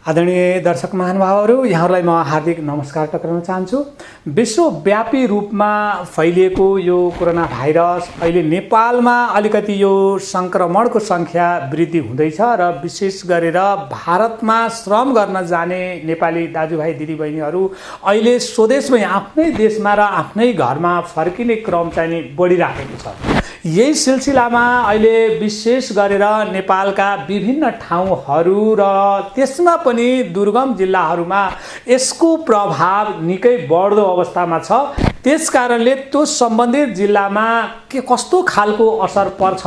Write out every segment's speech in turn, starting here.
आदरणीय दर्शक महानुभावहरू, यहाँहरूलाई म हार्दिक नमस्कार टक्राउन चाहन्छु। विश्वव्यापी रूपमा फैलिएको यो कोरोना भाइरस अहिले नेपालमा अलिकति यो संक्रमणको संख्या वृद्धि हुँदैछ र विशेष गरेर भारतमा श्रम गर्न जाने नेपाली दाजुभाइ दिदीबहिनीहरू अहिले स्वदेशमै आफ्नै देशमा र आफ्नै घरमा फर्किने क्रम चाहिँ बढिरहेको छ। यही सिलसिलामा अहिले विशेष गरेर नेपालका विभिन्न ठाउँहरू र त्यसमा पनि दुर्गम जिल्लाहरूमा यसको प्रभाव निकै बढ्दो अवस्थामा छ। त्यसकारणले त्यो सम्बन्धित जिल्लामा के कस्तो खालको असर पर्छ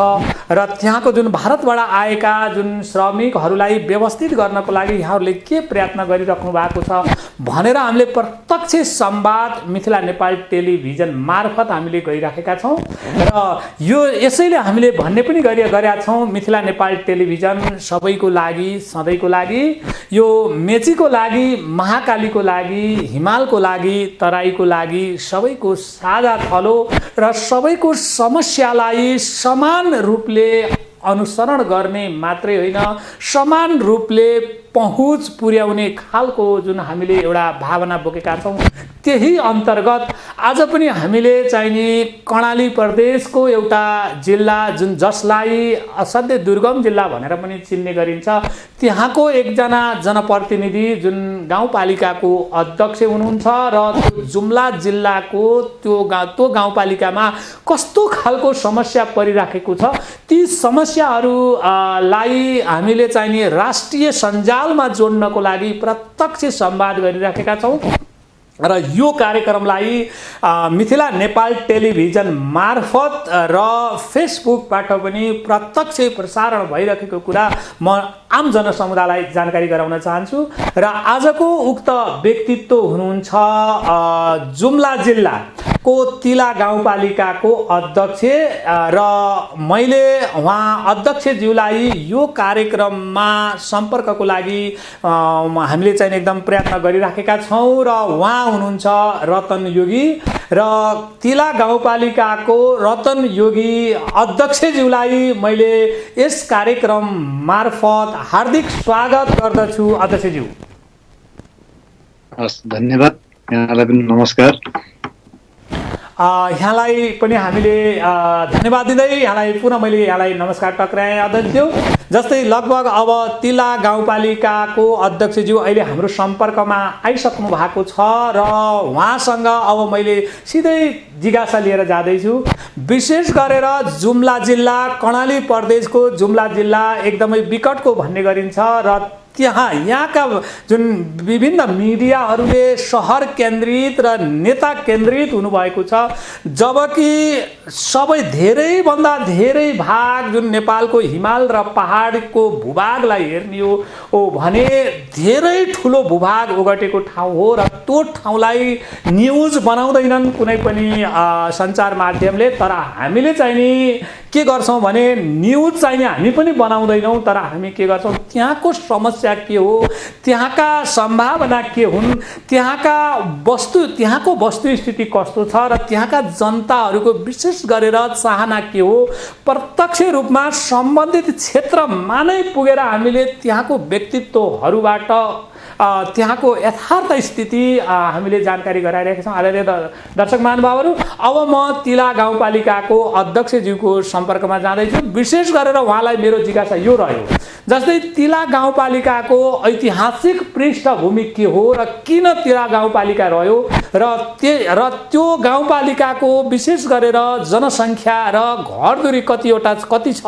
र त्यहाँको जुन भारतबाट आएका जुन श्रमिकहरूलाई व्यवस्थित गर्नको लागि यहाँहरूले के प्रयत्न गरिराख्नु भएको छ भनेर हामीले प्रत्यक्ष संवाद मिथिला नेपाल टेलिभिजन मार्फत हामीले गरिराखेका छौँ र यो यसैले हामीले भन्ने पनि गरेका छौँ, मिथिला नेपाल टेलिभिजन सबैको लागि, सधैँको लागि, यो मेचीको लागि, महाकालीको लागि, हिमालको लागि, तराईको लागि सबैको साझा थलो र सबैको समस्यालाई समान रूपले अनुसरण गर्ने मात्रै होइन, समान रूपले पहुँच पुर्याउने खालको जुन हामीले एउटा भावना बोकेका छौँ, त्यही अन्तर्गत आज पनि हामीले चाहिने कर्णाली प्रदेशको एउटा जिल्ला जुन जसलाई असाध्यै दुर्गम जिल्ला भनेर पनि चिन्ने गरिन्छ, त्यहाँको एकजना जनप्रतिनिधि जुन गाउँपालिकाको अध्यक्ष हुनुहुन्छ र जुम्ला जिल्लाको त्यो गाउँपालिकामा कस्तो खालको समस्या परिराखेको छ, ती समस्याहरूलाई हामीले चाहिने राष्ट्रिय सञ्जालमा जोड्नको लागि प्रत्यक्ष संवाद गरिराखेका छौँ र यो कार्यक्रमलाई मिथिला नेपाल टेलिभिजन मार्फत र फेसबुकबाट पनि प्रत्यक्ष प्रसारण भइरहेको कुरा म आम जनसमुदायलाई जानकारी गराउन चाहन्छु। र आजको उक्त व्यक्तित्व हुनुहुन्छ जुम्ला जिल्लाको तिला गाउँपालिकाको अध्यक्ष र मैले उहाँ अध्यक्षज्यूलाई यो कार्यक्रममा सम्पर्कको लागि हामीले चाहिँ एकदम प्रयत्न गरिराखेका छौँ र उहाँ हुनुहुन्छ रतन योगी र तिला गाउँपालिकाको रतन योगी अध्यक्षज्यूलाई मैले यस कार्यक्रम मार्फत हार्दिक स्वागत गर्दछु। अध्यक्षज्यू हस्, धन्यवाद। यहाँलाई पनि नमस्कार। यहाँलाई पनि हामीले धन्यवाद दिँदै यहाँलाई पुनः मैले यहाँलाई नमस्कार टक्राएँ। अध्यक्षज्यू, जस्तै लगभग अब तिला गाउँपालिकाको अध्यक्षज्यू अहिले हाम्रो सम्पर्कमा आइसक्नु भएको छ र उहाँसँग अब मैले सिधै जिज्ञासा लिएर जाँदैछु। विशेष गरेर जुम्ला जिल्ला, कर्णाली प्रदेशको जुम्ला जिल्ला एकदमै विकटको भन्ने गरिन्छ र यहाँका जुन विभिन्न मिडियाहरूले सहर केन्द्रित र नेता केन्द्रित हुनुभएको छ, जबकि सबै धेरैभन्दा धेरै भाग जुन नेपालको हिमाल र पहाडको भूभागलाई हेर्ने हो भने धेरै ठुलो भूभाग ओगटेको ठाउँ हो र त्यो ठाउँलाई न्युज बनाउँदैनन् कुनै पनि सञ्चार माध्यमले। तर हामीले चाहिँ नि के गर्छौँ भने न्युज चाहिँ हामी पनि बनाउँदैनौँ, तर हामी के गर्छौँ त्यहाँको समस्या के हो, त्यहाँका सम्भावना के हुन्, त्यहाँको वस्तुस्थिति कस्तो छ र त्यहाँका जनताहरूको विशेष गरेर चाहना के हो, प्रत्यक्ष रूपमा सम्बन्धित क्षेत्रमा नै पुगेर हामीले त्यहाँको व्यक्तित्वहरूबाट त्यहाँको यथार्थ स्थिति हामीले जानकारी गराइरहेका छौँ। आदरणीय दर्शक महानुभावहरू, अब म तिला गाउँपालिकाको अध्यक्षज्यूको सम्पर्कमा जाँदैछु। विशेष गरेर उहाँलाई मेरो जिज्ञासा यो रह्यो, जस्तै तिला गाउँपालिकाको ऐतिहासिक पृष्ठभूमि के हो र किन तिला गाउँपालिका रह्यो र त्यो गाउँपालिकाको विशेष गरेर जनसङ्ख्या र घरधुरी कति छ,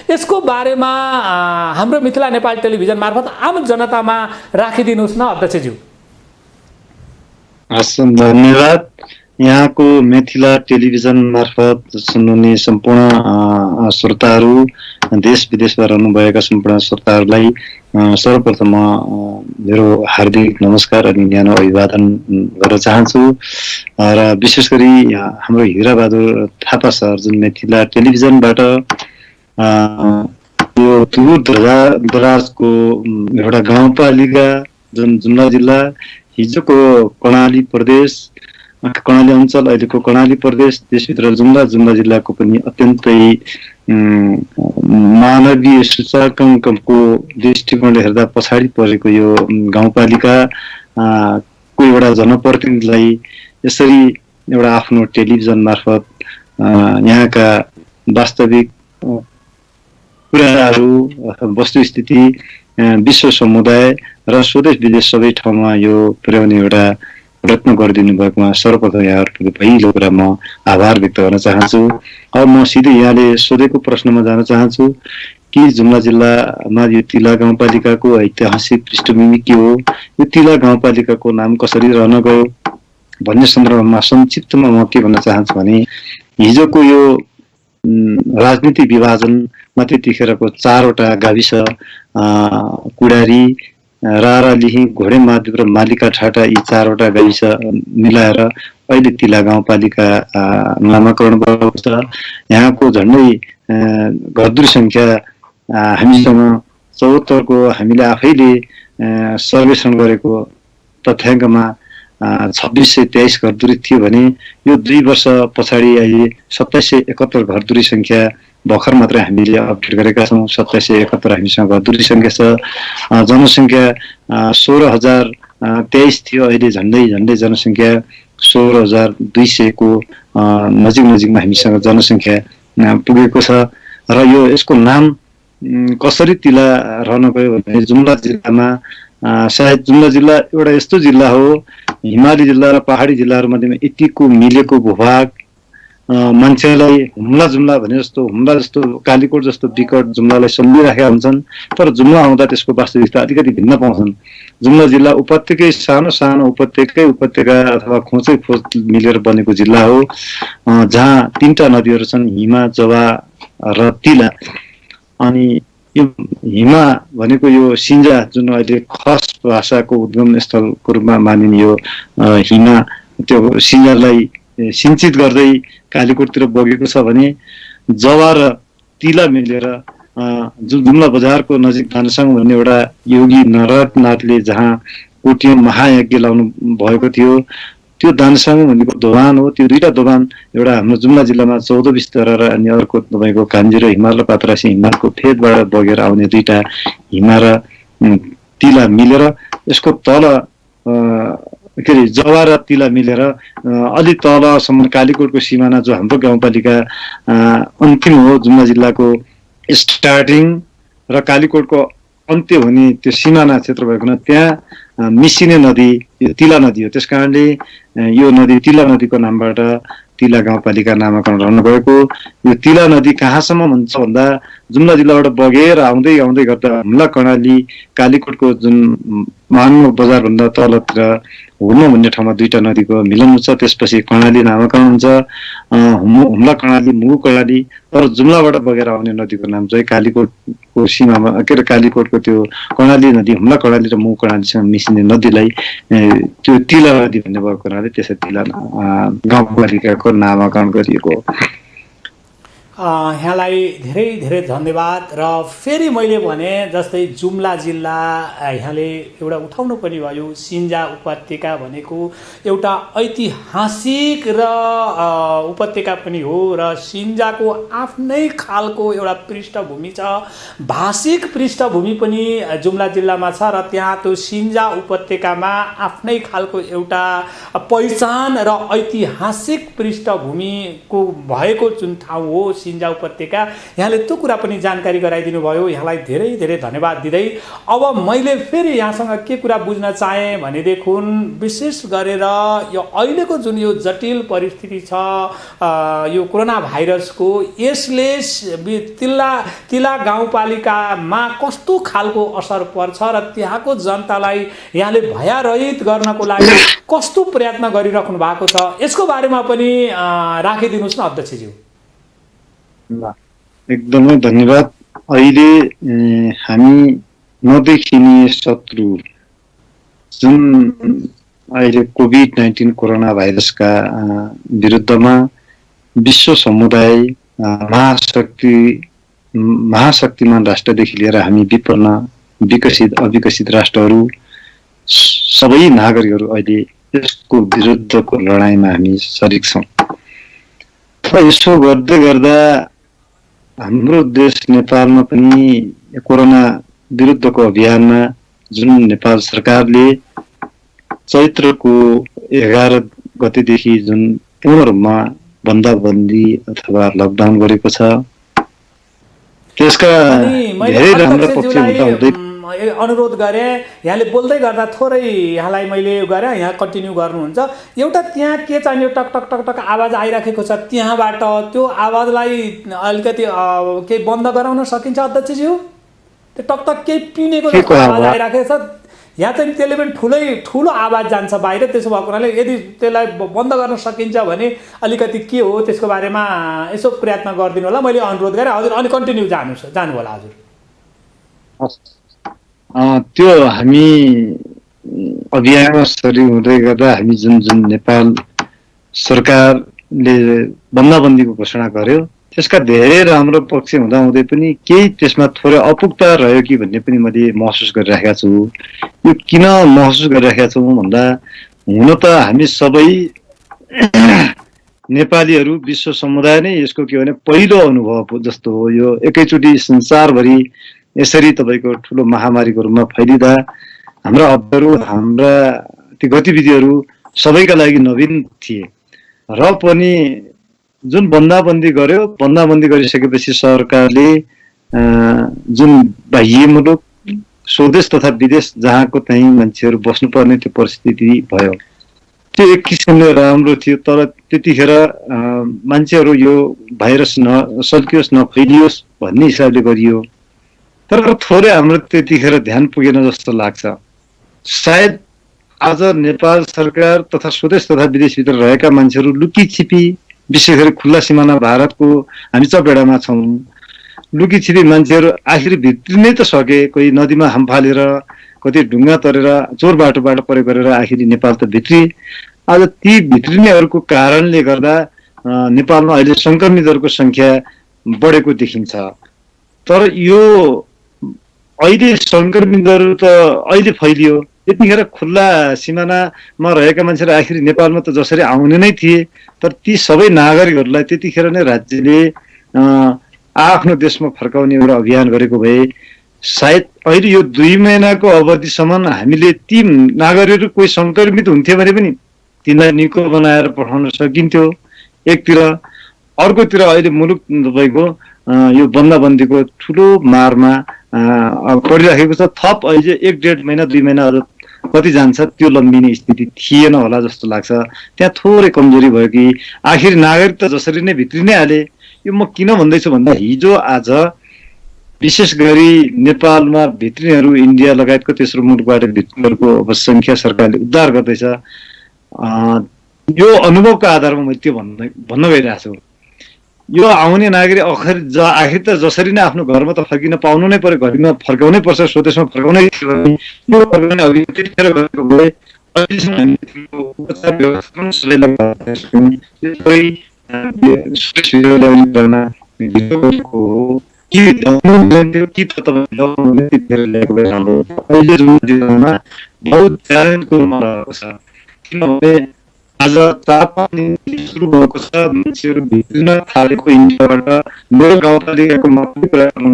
यसको बारेमा हाम्रो मिथिला नेपाल टेलिभिजन मार्फत आम जनतामा राखिदिनुहोस् न अध्यक्षज्यू। हस्, धन्यवाद। यहाँको मिथिला टेलिभिजन मार्फत सुन्नुहुने सम्पूर्ण श्रोताहरू, देश विदेशमा रहनुभएका सम्पूर्ण श्रोताहरूलाई सर्वप्रथम मेरो हार्दिक नमस्कार अनि न्यानो अभिवादन गर्न चाहन्छु। र विशेष गरी हाम्रो हिराबहादुर थापा सर जुन मिथिला टेलिभिजनबाट यो दूर दराजको एउटा गाउँपालिका जुन जुम्ला जिल्ला, हिजोको कर्णाली प्रदेश, कर्णाली अञ्चल, अहिलेको कर्णाली प्रदेश, त्यसभित्र जुम्ला जिल्लाको पनि अत्यन्तै मानवीय सूचकाङ्कको दृष्टिकोणले हेर्दा पछाडि परेको यो गाउँपालिका को एउटा जनप्रतिनिधिलाई यसरी एउटा आफ्नो टेलिभिजन मार्फत यहाँका वास्तविक कुराहरू, वस्तुस्थिति, विश्व समुदाय र स्वदेश विदेश सबै ठाउँमा यो पुर्याउने एउटा प्रयत्न गरिदिनु भएकोमा सर्वप्रथम यहाँहरूको पहिलो कुरा म आभार व्यक्त गर्न चाहन्छु। अब म सिधै यहाँले सोधेको प्रश्नमा जान चाहन्छु कि जुम्ला जिल्लामा यो तिला गाउँपालिकाको ऐतिहासिक पृष्ठभूमि के हो, यो तिला गाउँपालिकाको नाम कसरी रहन गयो भन्ने सन्दर्भमा संक्षिप्तमा म के भन्न चाहन्छु भने हिजोको यो राजनीतिक विभाजनमा त्यतिखेरको 4वटा गाविस कुडारी, रारालिही, घोडेमादेव र मालिका ठाटा यी 4वटा गाविस मिलाएर अहिले तिला गाउँपालिका नामाकरण भएको छ। यहाँको झन्डै घरधुरी सङ्ख्या हामीसँग 74 को हामीले आफैले सर्वेक्षण गरेको तथ्याङ्कमा 2623 घरधुरी थियो भने यो 2 वर्ष पछाडि अहिले 2771 घरधुरी सङ्ख्या भर्खर मात्रै हामीले अपडेट गरेका छौँ। 2771 हामीसँग घरधुरी सङ्ख्या छ। जनसङ्ख्या 16,023 थियो, अहिले झन्डै जनसङ्ख्या 16,200 को नजिकमा हामीसँग जनसङ्ख्या पुगेको छ। र यो यसको नाम कसरी तिला रहन गयो भने जुम्ला जिल्लामा सायद जुम्ला जिल्ला एउटा यस्तो जिल्ला हो, हिमाली जिल्ला र पहाडी जिल्लाहरू मध्येमा यतिको मिलेको भूभाग मान्छेलाई हुम्ला जुम्ला भने जस्तो, हुम्ला जस्तो कालीकोट जस्तो विकट जुम्लालाई सम्झिराखेका हुन्छन्, तर जुम्ला आउँदा त्यसको वास्तविकता अलिकति भिन्न पाउँछन्। जुम्ला जिल्ला उपत्यकै सानो उपत्यका अथवा खोचै खोज मिलेर बनेको जिल्ला हो, जहाँ 3टा नदीहरू छन्, हिमा, जवा र तिला। अनि यो हिमा भनेको यो सिन्जा जुन अहिले खस भाषाको उद्गम स्थलको रूपमा मानिने यो हिमा, त्यो सिन्जालाई सिञ्चित गर्दै कालीकोटतिर बगेको छ भने जवा र तिला मिलेर जुम्ला बजारको नजिक दानसाङ भन्ने एउटा योगी नरनाथले जहाँ कोटियम महायज्ञ लाउनु भएको थियो, त्यो दानसाङ भनेको दोभान हो। त्यो 2टा दोभान, एउटा हाम्रो जुम्ला जिल्लामा 14 बिस्तारा र अनि अर्को तपाईँको कान्जी र हिमाल र पात्रासी हिमालको फेदबाट बगेर आउने 2टा हिमा र तिला मिलेर यसको तल के अरे जवा र तिला मिलेर अलि तलसम्म कालीकोटको सिमाना जो हाम्रो गाउँपालिका अन्तिम हो, जुम्ला जिल्लाको स्टार्टिङ र कालीकोटको अन्त्य हुने त्यो सिमाना क्षेत्र भएको हुनाले त्यहाँ मिसिने नदी यो तिला नदी हो। त्यस कारणले यो नदी तिला नदीको नामबाट तिला गाउँपालिका नामाकरण रहन गएको। यो तिला नदी कहाँसम्म हुन्छ भन्दा जुम्ला जिल्लाबाट बगेर आउँदै गर्दा हुम्ला कर्णाली कालीकोटको जुन महानुमा बजारभन्दा तलतिर हुम्ला भन्ने ठाउँमा 2टा नदीको मिलन हुन्छ। त्यसपछि कर्णाली नामाकरण हुन्छ, हुम्ला कर्णाली, मुगु कर्णाली। तर जुम्लाबाट बगेर आउने नदीको नाम चाहिँ कालीकोटको सीमामा के अरे कालीकोटको त्यो कर्णाली नदी, हुम्ला कर्णाली र मुगु कर्णालीसँग मिसिने नदीलाई त्यो तिला नदी भन्ने भएको हुनाले त्यसै तिला गाउँपालिकाको नामाकरण गरिएको हो। यहाँलाई धेरै धेरै धन्यवाद। र फेरि मैले भने जस्तै जुम्ला जिल्ला यहाँले एउटा उठाउनु पनि भयो, सिन्जा उपत्यका भनेको एउटा ऐतिहासिक र उपत्यका पनि हो र सिन्जाको आफ्नै खालको एउटा पृष्ठभूमि छ, भाषिक पृष्ठभूमि पनि जुम्ला जिल्लामा छ र त्यहाँ त्यो सिन्जा उपत्यकामा आफ्नै खालको एउटा पहिचान र ऐतिहासिक पृष्ठभूमिको भएको जुन ठाउँ हो सिन्जा उपत्यका, यहाँले त्यो कुरा पनि जानकारी गराइदिनु भयो। यहाँलाई धेरै धेरै धन्यवाद दिँदै अब मैले फेरि यहाँसँग के कुरा बुझ्न चाहेँ भनेदेखि विशेष गरेर यो अहिलेको जुन यो जटिल परिस्थिति छ यो कोरोना भाइरसको, यसले तिला गाउँपालिकामा कस्तो खालको असर पर्छ र त्यहाँको जनतालाई यहाँले भयरहित गर्नको लागि कस्तो प्रयत्न गरिराख्नु भएको छ, यसको बारेमा पनि राखिदिनुहोस् न अध्यक्षज्यू। एकदमै धन्यवाद। अहिले हामी नदेखिने शत्रु जुन अहिले कोभिड-19 कोरोना भाइरसका विरुद्धमा विश्व समुदाय महाशक्तिमान राष्ट्रदेखि लिएर हामी विपन्न विकसित अविकसित राष्ट्रहरू सबै नागरिकहरू अहिले यसको विरुद्धको लडाइँमा हामी सरिक छौँ। यसो गर्दै गर्दा हाम्रो देश नेपालमा पनि कोरोना विरुद्धको अभियानमा जुन नेपाल सरकारले चैत्रको 11 गतेदेखि जुन पूर्ण रूपमा बन्दाबन्दी अथवा लकडाउन गरेको छ, त्यसका धेरै राम्रो पक्ष हुँदा हुँदै अनुरोध गरेँ, यहाँले बोल्दै गर्दा थोरै यहाँलाई मैले गरेँ, यहाँ कन्टिन्यू गर्नुहुन्छ। एउटा त्यहाँ के चाहिने टक टक टक टक आवाज आइराखेको छ, त्यहाँबाट त्यो आवाजलाई अलिकति केही बन्द गराउन सकिन्छ अध्यक्षज्यू? त्यो टक टक केही पिनेको जस्तो आवाज आइराखेको छ, यहाँ चाहिँ त्यसले पनि ठुलो आवाज जान्छ बाहिर। त्यसो भएको हुनाले यदि त्यसलाई बन्द गर्न सकिन्छ भने अलिकति के हो त्यसको बारेमा यसो प्रयत्न गरिदिनु होला, मैले अनुरोध गरेँ। हजुर अनि कन्टिन्यू जानु होला हजुर। त्यो हामी अभियानमा सरी हुँदै गर्दा हामी जुन नेपाल सरकारले बन्दाबन्दीको घोषणा गर्यो, त्यसका धेरै राम्रो पक्ष हुँदाहुँदै पनि केही त्यसमा थोरै अपुगता रह्यो कि भन्ने पनि मैले महसुस गरिराखेको छु। यो किन महसुस गरिराखेको छु भन्दा, हुन त हामी सबै नेपालीहरू, विश्व समुदाय नै यसको के भने पहिलो अनुभव जस्तो हो। यो एकैचोटि संसारभरि यसरी तपाईँको ठुलो महामारीको रूपमा फैलिँदा हाम्रा अवधिहरू, हाम्रा ती गतिविधिहरू सबैका लागि नवीन थिए। र पनि जुन बन्दाबन्दी गर्यो, बन्दाबन्दी गरिसकेपछि सरकारले जुन बाह्य मुलुक, स्वदेश तथा विदेश जहाँको त्यहीँ मान्छेहरू बस्नुपर्ने त्यो परिस्थिति भयो, त्यो एक किसिमले राम्रो थियो। तर त्यतिखेर मान्छेहरू यो भाइरस नसल्कियोस्, नफैलियोस् भन्ने हिसाबले गरियो। तर थोरै हाम्रो त्यतिखेर ध्यान पुगेन जस्तो लाग्छ। सायद आज नेपाल सरकार तथा स्वदेश तथा विदेशभित्र रहेका मान्छेहरू लुकी छिपी, विशेष गरी खुल्ला सिमाना भारतको हामी चपेडामा छौँ, लुकी छिपी मान्छेहरू आखिर भित्रिनै त सके। कोही नदीमा हाम फालेर, कति ढुङ्गा तरेर, चोर बाटोबाट प्रयोग गरेर आखिरी नेपाल त भित्री। आज ती भित्रिनेहरूको कारणले गर्दा नेपालमा अहिले सङ्क्रमितहरूको सङ्ख्या बढेको देखिन्छ। तर यो अहिले सङ्क्रमितहरू त अहिले फैलियो, यतिखेर खुल्ला सिमानामा रहेका मान्छेहरू आखिर नेपालमा त जसरी आउने नै थिए। तर ती सबै नागरिकहरूलाई त्यतिखेर नै राज्यले आफ्नो देशमा फर्काउने एउटा अभियान गरेको भए सायद अहिले यो 2 महिनाको अवधिसम्म हामीले ती नागरिकहरू कोही सङ्क्रमित हुन्थ्यो भने पनि तिनलाई निको बनाएर पठाउन सकिन्थ्यो एकतिर। अर्कोतिर अहिले मुलुक तपाईँको यो बन्दाबन्दीको ठुलो मारमा परिराखेको छ। थप अहिले 1-1.5 महिना 2 महिना कति जान्छ त्यो लम्बिने स्थिति थिएन होला जस्तो लाग्छ। त्यहाँ थोरै कमजोरी भयो कि आखिर नागरिक त जसरी नै भित्री नै हाले। यो म किन भन्दैछु भन्दा, हिजो आज विशेष गरी नेपालमा भित्रिनेहरू, इन्डिया लगायतको तेस्रो मुलुकबाट भित्रिनेहरूको अब सङ्ख्या सरकारले उद्धार गर्दैछ। यो अनुभवको आधारमा मैले त्यो भन्न गइरहेको छु। यो आउने नागरिक आखिर त जसरी नै आफ्नो घरमा त फर्किन पाउनु नै पर्यो, घरमा फर्काउनै पर्छ, स्वदेशमा फर्काउनै फर्काउने अघि त्यतिखेर गरेको भए अहिलेसम्म हामी उपचार व्यवस्था बहुत च्यालेन्जको रहेको छ। किनभने आज 4-5 दिन सुरु भएको छ, मान्छेहरू भित्रिन थालेको इन्डियाबाट। मेरो गाउँपालिकाको मात्रै कुरा गर्नु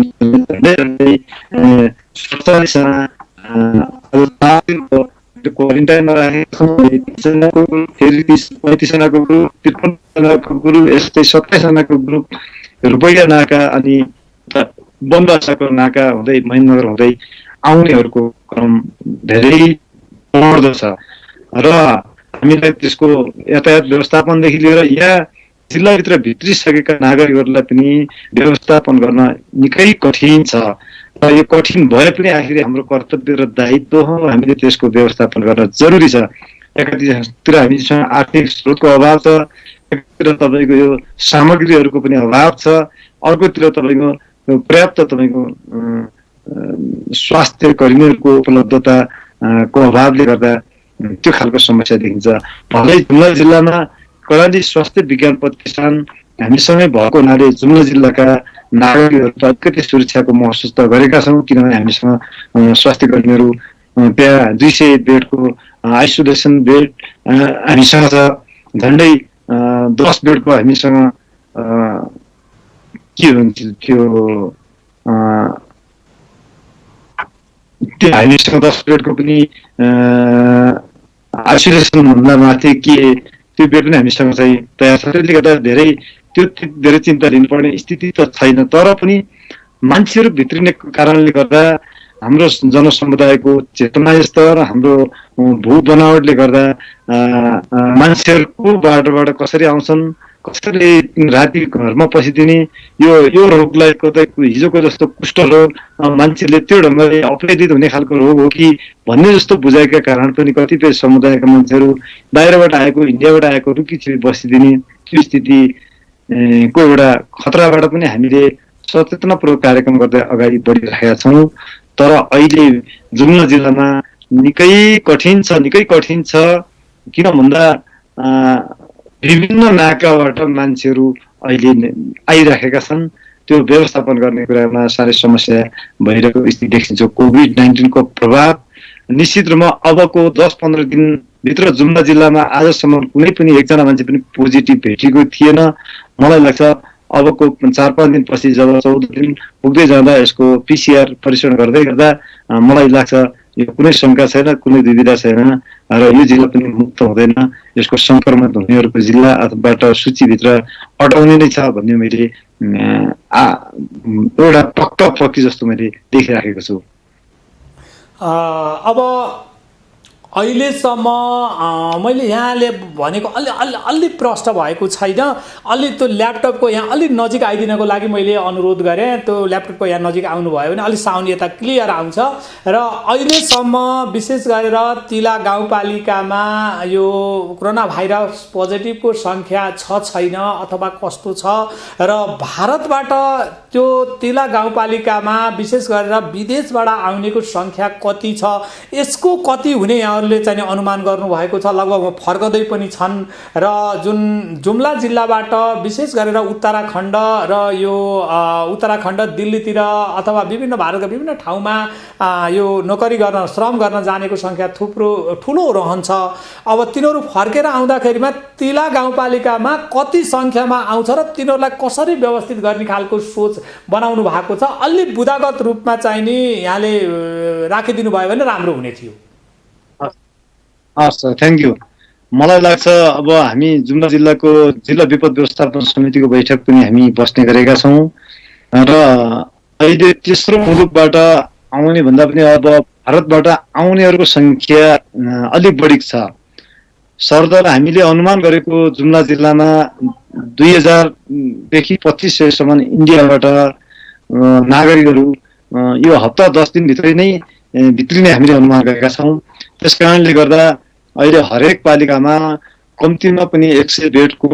47 जना आज 4 दिनको क्वारेन्टाइनमा राखेको छौँ। 30 जनाको ग्रुप, फेरि 35 जनाको ग्रुप, 53 जनाको ग्रुप, यस्तै 27 जनाको ग्रुप रुपैयाँ नाका अनि बनबासाको नाका हुँदै महेन्द्रनगर हुँदै आउनेहरूको क्रम धेरै बढ्दो छ। र हामीलाई त्यसको यातायात व्यवस्थापनदेखि लिएर यहाँ जिल्लाभित्र भित्रिसकेका नागरिकहरूलाई पनि व्यवस्थापन गर्न निकै कठिन छ। र यो कठिन भए पनि आखिर हाम्रो कर्तव्य र दायित्व हो, हामीले त्यसको व्यवस्थापन गर्न जरुरी छ। एकातिर हामीसँग आर्थिक स्रोतको अभाव छ, एकातिर तपाईँको यो सामग्रीहरूको पनि अभाव छ, अर्कोतिर तपाईँको पर्याप्त तपाईँको स्वास्थ्य कर्मीहरूको उपलब्धताको अभावले गर्दा त्यो खालको समस्या देखिन्छ। भलै जुम्ला जिल्लामा कर्णाली स्वास्थ्य विज्ञान प्रतिष्ठान हामीसँगै भएको हुनाले जुम्ला जिल्लाका नागरिकहरू अलिकति सुरक्षाको महसुस त गरेका छौँ। किनभने हामीसँग स्वास्थ्य कर्मीहरू त्यहाँ 200 बेडको आइसोलेसन बेड हामीसँग छ, झन्डै 10 बेडको हामीसँग के हुन्थ्यो त्यो हामीसँग 10 बेडको पनि आइसोलेसन भन्दा माथि के त्यो बेड पनि हामीसँग चाहिँ तयार छ। त्यसले गर्दा धेरै चिन्ता लिनुपर्ने स्थिति त छैन। तर पनि मान्छेहरू भित्रिने कारणले गर्दा हाम्रो जनसमुदायको चेतना स्तर, हाम्रो भू बनावटले गर्दा मान्छेहरूको बाटोबाट कसरी आउँछन्, कसरी राति घरमा पसिदिने, यो रोगलाई कतै हिजोको जस्तो कुष्ठ रोग मान्छेले त्यो ढङ्गले अपराधित हुने खालको रोग हो कि भन्ने जस्तो बुझाइका कारण पनि कतिपय समुदायका मान्छेहरू बाहिरबाट आएको, इन्डियाबाट आएको रुखी बसिदिने त्यो स्थिति को एउटा खतराबाट पनि हामीले सचेतनापूर्वक कार्यक्रम गर्दै अगाडि बढिरहेका छौँ। तर अहिले जुम्ला जिल्लामा निकै कठिन छ। किन भन्दा विभिन्न नाकाबाट मान्छेहरू अहिले आइरहेका छन्। त्यो व्यवस्थापन गर्ने कुरामा साह्रै समस्या भइरहेको स्थिति देखिन्छ। कोभिड-19 को प्रभाव निश्चित रूपमा अबको 10-15 दिनभित्र जुम्ला जिल्लामा आजसम्म कुनै पनि एकजना मान्छे पनि पोजिटिभ भेटिएको थिएन। मलाई लाग्छ अबको 4-5 दिनपछि जब 14 दिन पुग्दै जाँदा यसको PCR परीक्षण गर्दै गर्दा मलाई लाग्छ यो कुनै शङ्का छैन, कुनै दुविधा छैन र यो जिल्ला पनि मुक्त हुँदैन, यसको संक्रमण हुनेहरूको जिल्लाबाट सूचीभित्र अटाउने नै छ भन्ने मैले एउटा पक्की जस्तो मैले देखिराखेको छु। अब अहिलेसम्म मैले यहाँले भनेको अलि प्रश्न भएको छैन। अलि त्यो ल्यापटपको यहाँ अलि नजिक आइदिनको लागि मैले अनुरोध गरेँ। त्यो ल्यापटपको यहाँ नजिक आउनुभयो भने अलि साउन्ड यता क्लियर आउँछ। र अहिलेसम्म विशेष गरेर तिला गाउँपालिकामा यो कोरोना भाइरस पोजिटिभको सङ्ख्या छैन अथवा कस्तो छ र भारतबाट त्यो तिला गाउँपालिकामा विशेष गरेर विदेशबाट आउनेको सङ्ख्या कति छ, यसको कति हुने यहाँहरूले चाहिँ अनुमान गर्नुभएको छ? लगभग फर्कदै पनि छन् र जुन जुम्ला जिल्लाबाट विशेष गरेर उत्तराखण्ड र यो उत्तराखण्ड दिल्लीतिर अथवा विभिन्न भारतका विभिन्न ठाउँमा यो नोकरी गर्न श्रम गर्न जानेको सङ्ख्या ठुलो रहन्छ। अब तिनीहरू फर्केर आउँदाखेरिमा तिला गाउँपालिकामा कति सङ्ख्यामा आउँछ र तिनीहरूलाई कसरी व्यवस्थित गर्ने खालको सोच बनाउनु भएको छ? अलि बुदागत रूपमा चाहिँ नि यहाँले राखिदिनु भयो भने राम्रो हुने थियो। हस्, थ्याङ्क यू। मलाई लाग्छ अब हामी जुम्ला जिल्लाको जिल्ला विपद व्यवस्थापन समितिको बैठक पनि हामी बस्ने गरेका छौँ र अहिले तेस्रो मुलुकबाट आउने भन्दा पनि अब भारतबाट आउनेहरूको सङ्ख्या अलिक बढी छ। सरदर हामीले अनुमान गरेको जुम्ला जिल्लामा 2000 देखि 2500सम्म इन्डियाबाट नागरिकहरू यो हप्ता 10 दिनभित्रै नै भित्रिने हामीले अनुमान गरेका छौँ। त्यस कारणले गर्दा अहिले हरेक पालिकामा कम्तीमा पनि 100 बेडको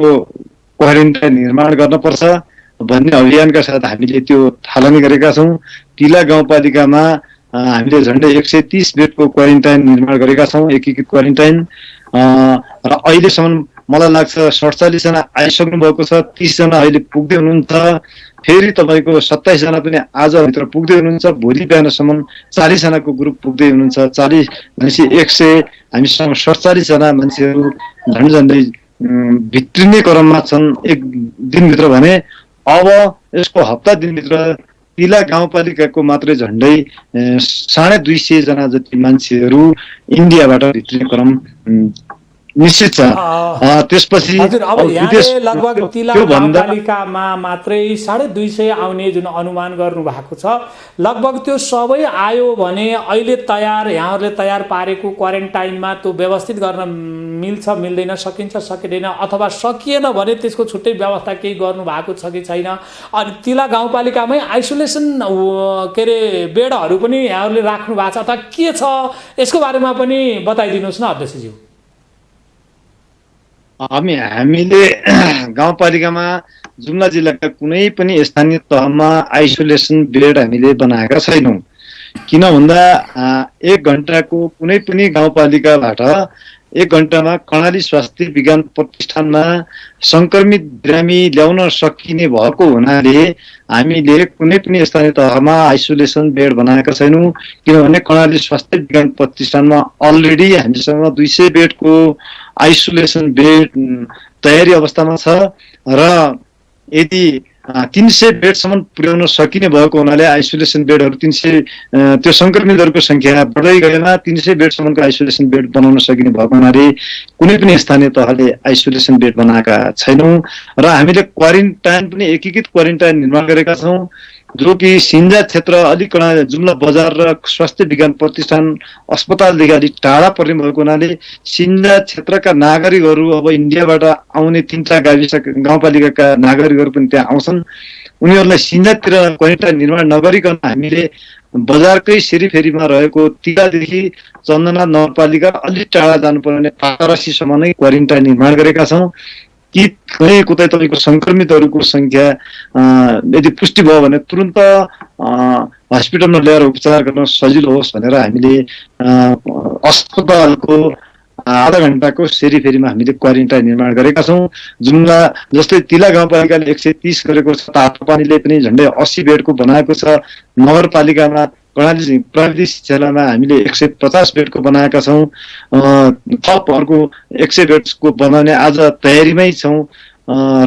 क्वारेन्टाइन निर्माण गर्नुपर्छ भन्ने अभियानका साथ हामीले त्यो थालनी गरेका छौँ। तिला गाउँपालिकामा हामीले झन्डै 130 बेडको क्वारेन्टाइन निर्माण गरेका छौँ, एकीकृत क्वारेन्टाइन। र अहिलेसम्म मलाई लाग्छ 47 जना आइसक्नु भएको छ, 30 जना अहिले पुग्दै हुनुहुन्छ, फेरि तपाईँको 27 जना पनि आजभित्र पुग्दै हुनुहुन्छ, भोलि बिहानसम्म 40 जनाको ग्रुप पुग्दै हुनुहुन्छ। 40 भनेपछि 100, हामीसँग 47 जना मान्छेहरू झन्डै भित्रिने क्रममा छन् एक दिनभित्र भने अब यसको हप्ता दिनभित्र तिला गाउँपालिकाको मात्रै झन्डै 250 जना जति मान्छेहरू इन्डियाबाट भित्रिने क्रम निश्चित छ। त्यसपछि लगभग तिला गाउँपालिकामा मात्रै 250 आउने जुन अनुमान गर्नु भएको छ, लगभग त्यो सबै आयो भने अहिले यहाँहरूले तयार पारेको क्वारेन्टाइनमा त्यो व्यवस्थित गर्न मिल्छ मिल्दैन, सकिन्छ सकिँदैन, अथवा सकिएन भने त्यसको छुट्टै व्यवस्था केही गर्नु भएको छ कि छैन? अनि तिला गाउँपालिकामै आइसोलेसन के अरे बेडहरू पनि यहाँहरूले राख्नु भएको छ अथवा के छ, यसको बारेमा पनि बताइदिनुहोस् न अध्यक्षज्यू। हामीले गाउँपालिकामा जुम्ला जिल्लाका कुनै पनि स्थानीय तहमा आइसोलेसन बेड हामीले बनाएका छैनौँ। किन भन्दा 1 घण्टाको कुनै पनि गाउँपालिकाबाट 1 घण्टामा कर्णाली स्वास्थ्य विज्ञान प्रतिष्ठानमा संक्रमित बिरामी ल्याउन सकिने भएको हुनाले हामीले कुनै पनि स्थानीय तहमा आइसोलेसन बेड बनाएका छैनौँ। किनभने कर्णाली स्वास्थ्य विज्ञान प्रतिष्ठानमा अलरेडी हामीसँग 200 बेडको आइसोलेसन बेड तयारी अवस्थामा छ र यदि 300 बेडसम्म पुर्याउन सकिने भएको हुनाले आइसोलेसन बेडहरू 300 त्यो संक्रमितहरूको संख्या बढ्दै गएमा 300 बेडसम्मको आइसोलेसन बेड बनाउन सकिने भएको हुनाले कुनै पनि स्थानीय तहले आइसोलेसन बेड बनाएका छैनौँ र हामीले क्वारेन्टाइन पनि एकीकृत क्वारेन्टाइन निर्माण गरेका छौँ जो कि सिन्जा क्षेत्र अलिक जुम्ला बजार र स्वास्थ्य विज्ञान प्रतिष्ठान अस्पतालदेखि अलिक टाढा पर्ने भएको हुनाले सिन्जा क्षेत्रका नागरिकहरू अब इन्डियाबाट आउने 3-4 गाविस गाउँपालिकाका नागरिकहरू पनि त्यहाँ आउँछन् उनीहरूलाई सिन्जातिर क्वारेन्टाइन निर्माण नगरिकन हामीले बजारकै सेरीफेरीमा रहेको तिलादेखि चन्दना नगरपालिका अलिक टाढा जानुपर्ने पातरासीसम्म नै क्वारेन्टाइन निर्माण गरेका छौँ कि कहीँ कतै तपाईँको संक्रमितहरूको संख्या यदि पुष्टि भयो भने तुरन्त हस्पिटलमा ल्याएर उपचार गर्न सजिलो होस् भनेर हामीले अस्पतालको आधा घण्टाको सेरीफेरीमा हामीले क्वारेन्टाइन निर्माण गरेका छौँ जुम्ला जस्तै तिला गाउँपालिकाले 130 गरेको छ तातोपानीले पनि झन्डै 80 बेडको बनाएको छ नगरपालिकामा कर्णाली प्राविधिक शिक्षालयमा हामीले 150 बेडको बनाएका छौँ थप अर्को 100 बेडको बनाउने आज तयारीमै छौँ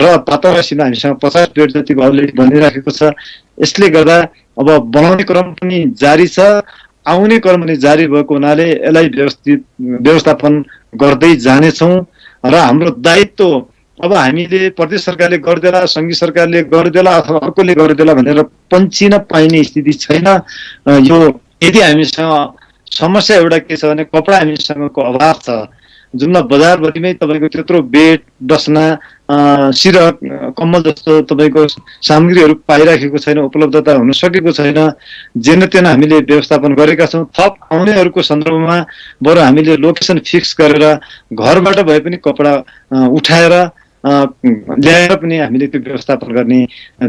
र पातरासीमा हामीसँग 50 बेड जतिको अलरेडी बनिराखेको छ यसले गर्दा अब बनाउने क्रम पनि जारी छ आउने क्रम पनि जारी भएको हुनाले यसलाई व्यवस्थापन गर्दै जानेछौँ र हाम्रो दायित्व अब हामीले प्रदेश सरकारले गर्देला संघीय सरकारले गर्देला अथवा अर्कोले गर्देला भनेर पन्छिन पाइने स्थिति छैन यो यदि हामीसँग समस्या एउटा के छ भने कपडा हामीसँगको अभाव छ जुम्ला बजारभरिमै तपाईँको त्यत्रो बेड डसना सिरक कम्बल जस्तो तपाईँको सामग्रीहरू पाइराखेको छैन उपलब्धता हुन सकेको छैन जेन तेन हामीले व्यवस्थापन गरेका छौँ थप आउनेहरूको सन्दर्भमा बरु हामीले लोकेसन फिक्स गरेर घरबाट भए पनि कपडा उठाएर ल्याएर पनि हामीले त्यो व्यवस्थापन गर्ने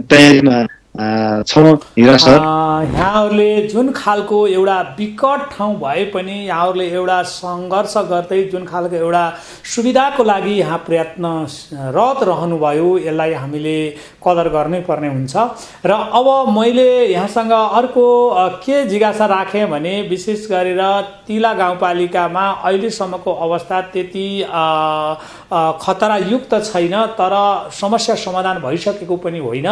तयारीमा छौँ हिरा सर यहाँहरूले जुन खालको एउटा विकट ठाउँ भए पनि यहाँहरूले एउटा सङ्घर्ष गर्दै जुन खालको एउटा सुविधाको लागि यहाँ प्रयत्नरत रहनुभयो यसलाई हामीले कदर गर्नै पर्ने हुन्छ र अब मैले यहाँसँग अर्को के जिज्ञासा राखेँ भने विशेष गरेर तिला गाउँपालिकामा अहिलेसम्मको अवस्था त्यति खतरायुक्त छैन तर समस्या समाधान भइसकेको पनि होइन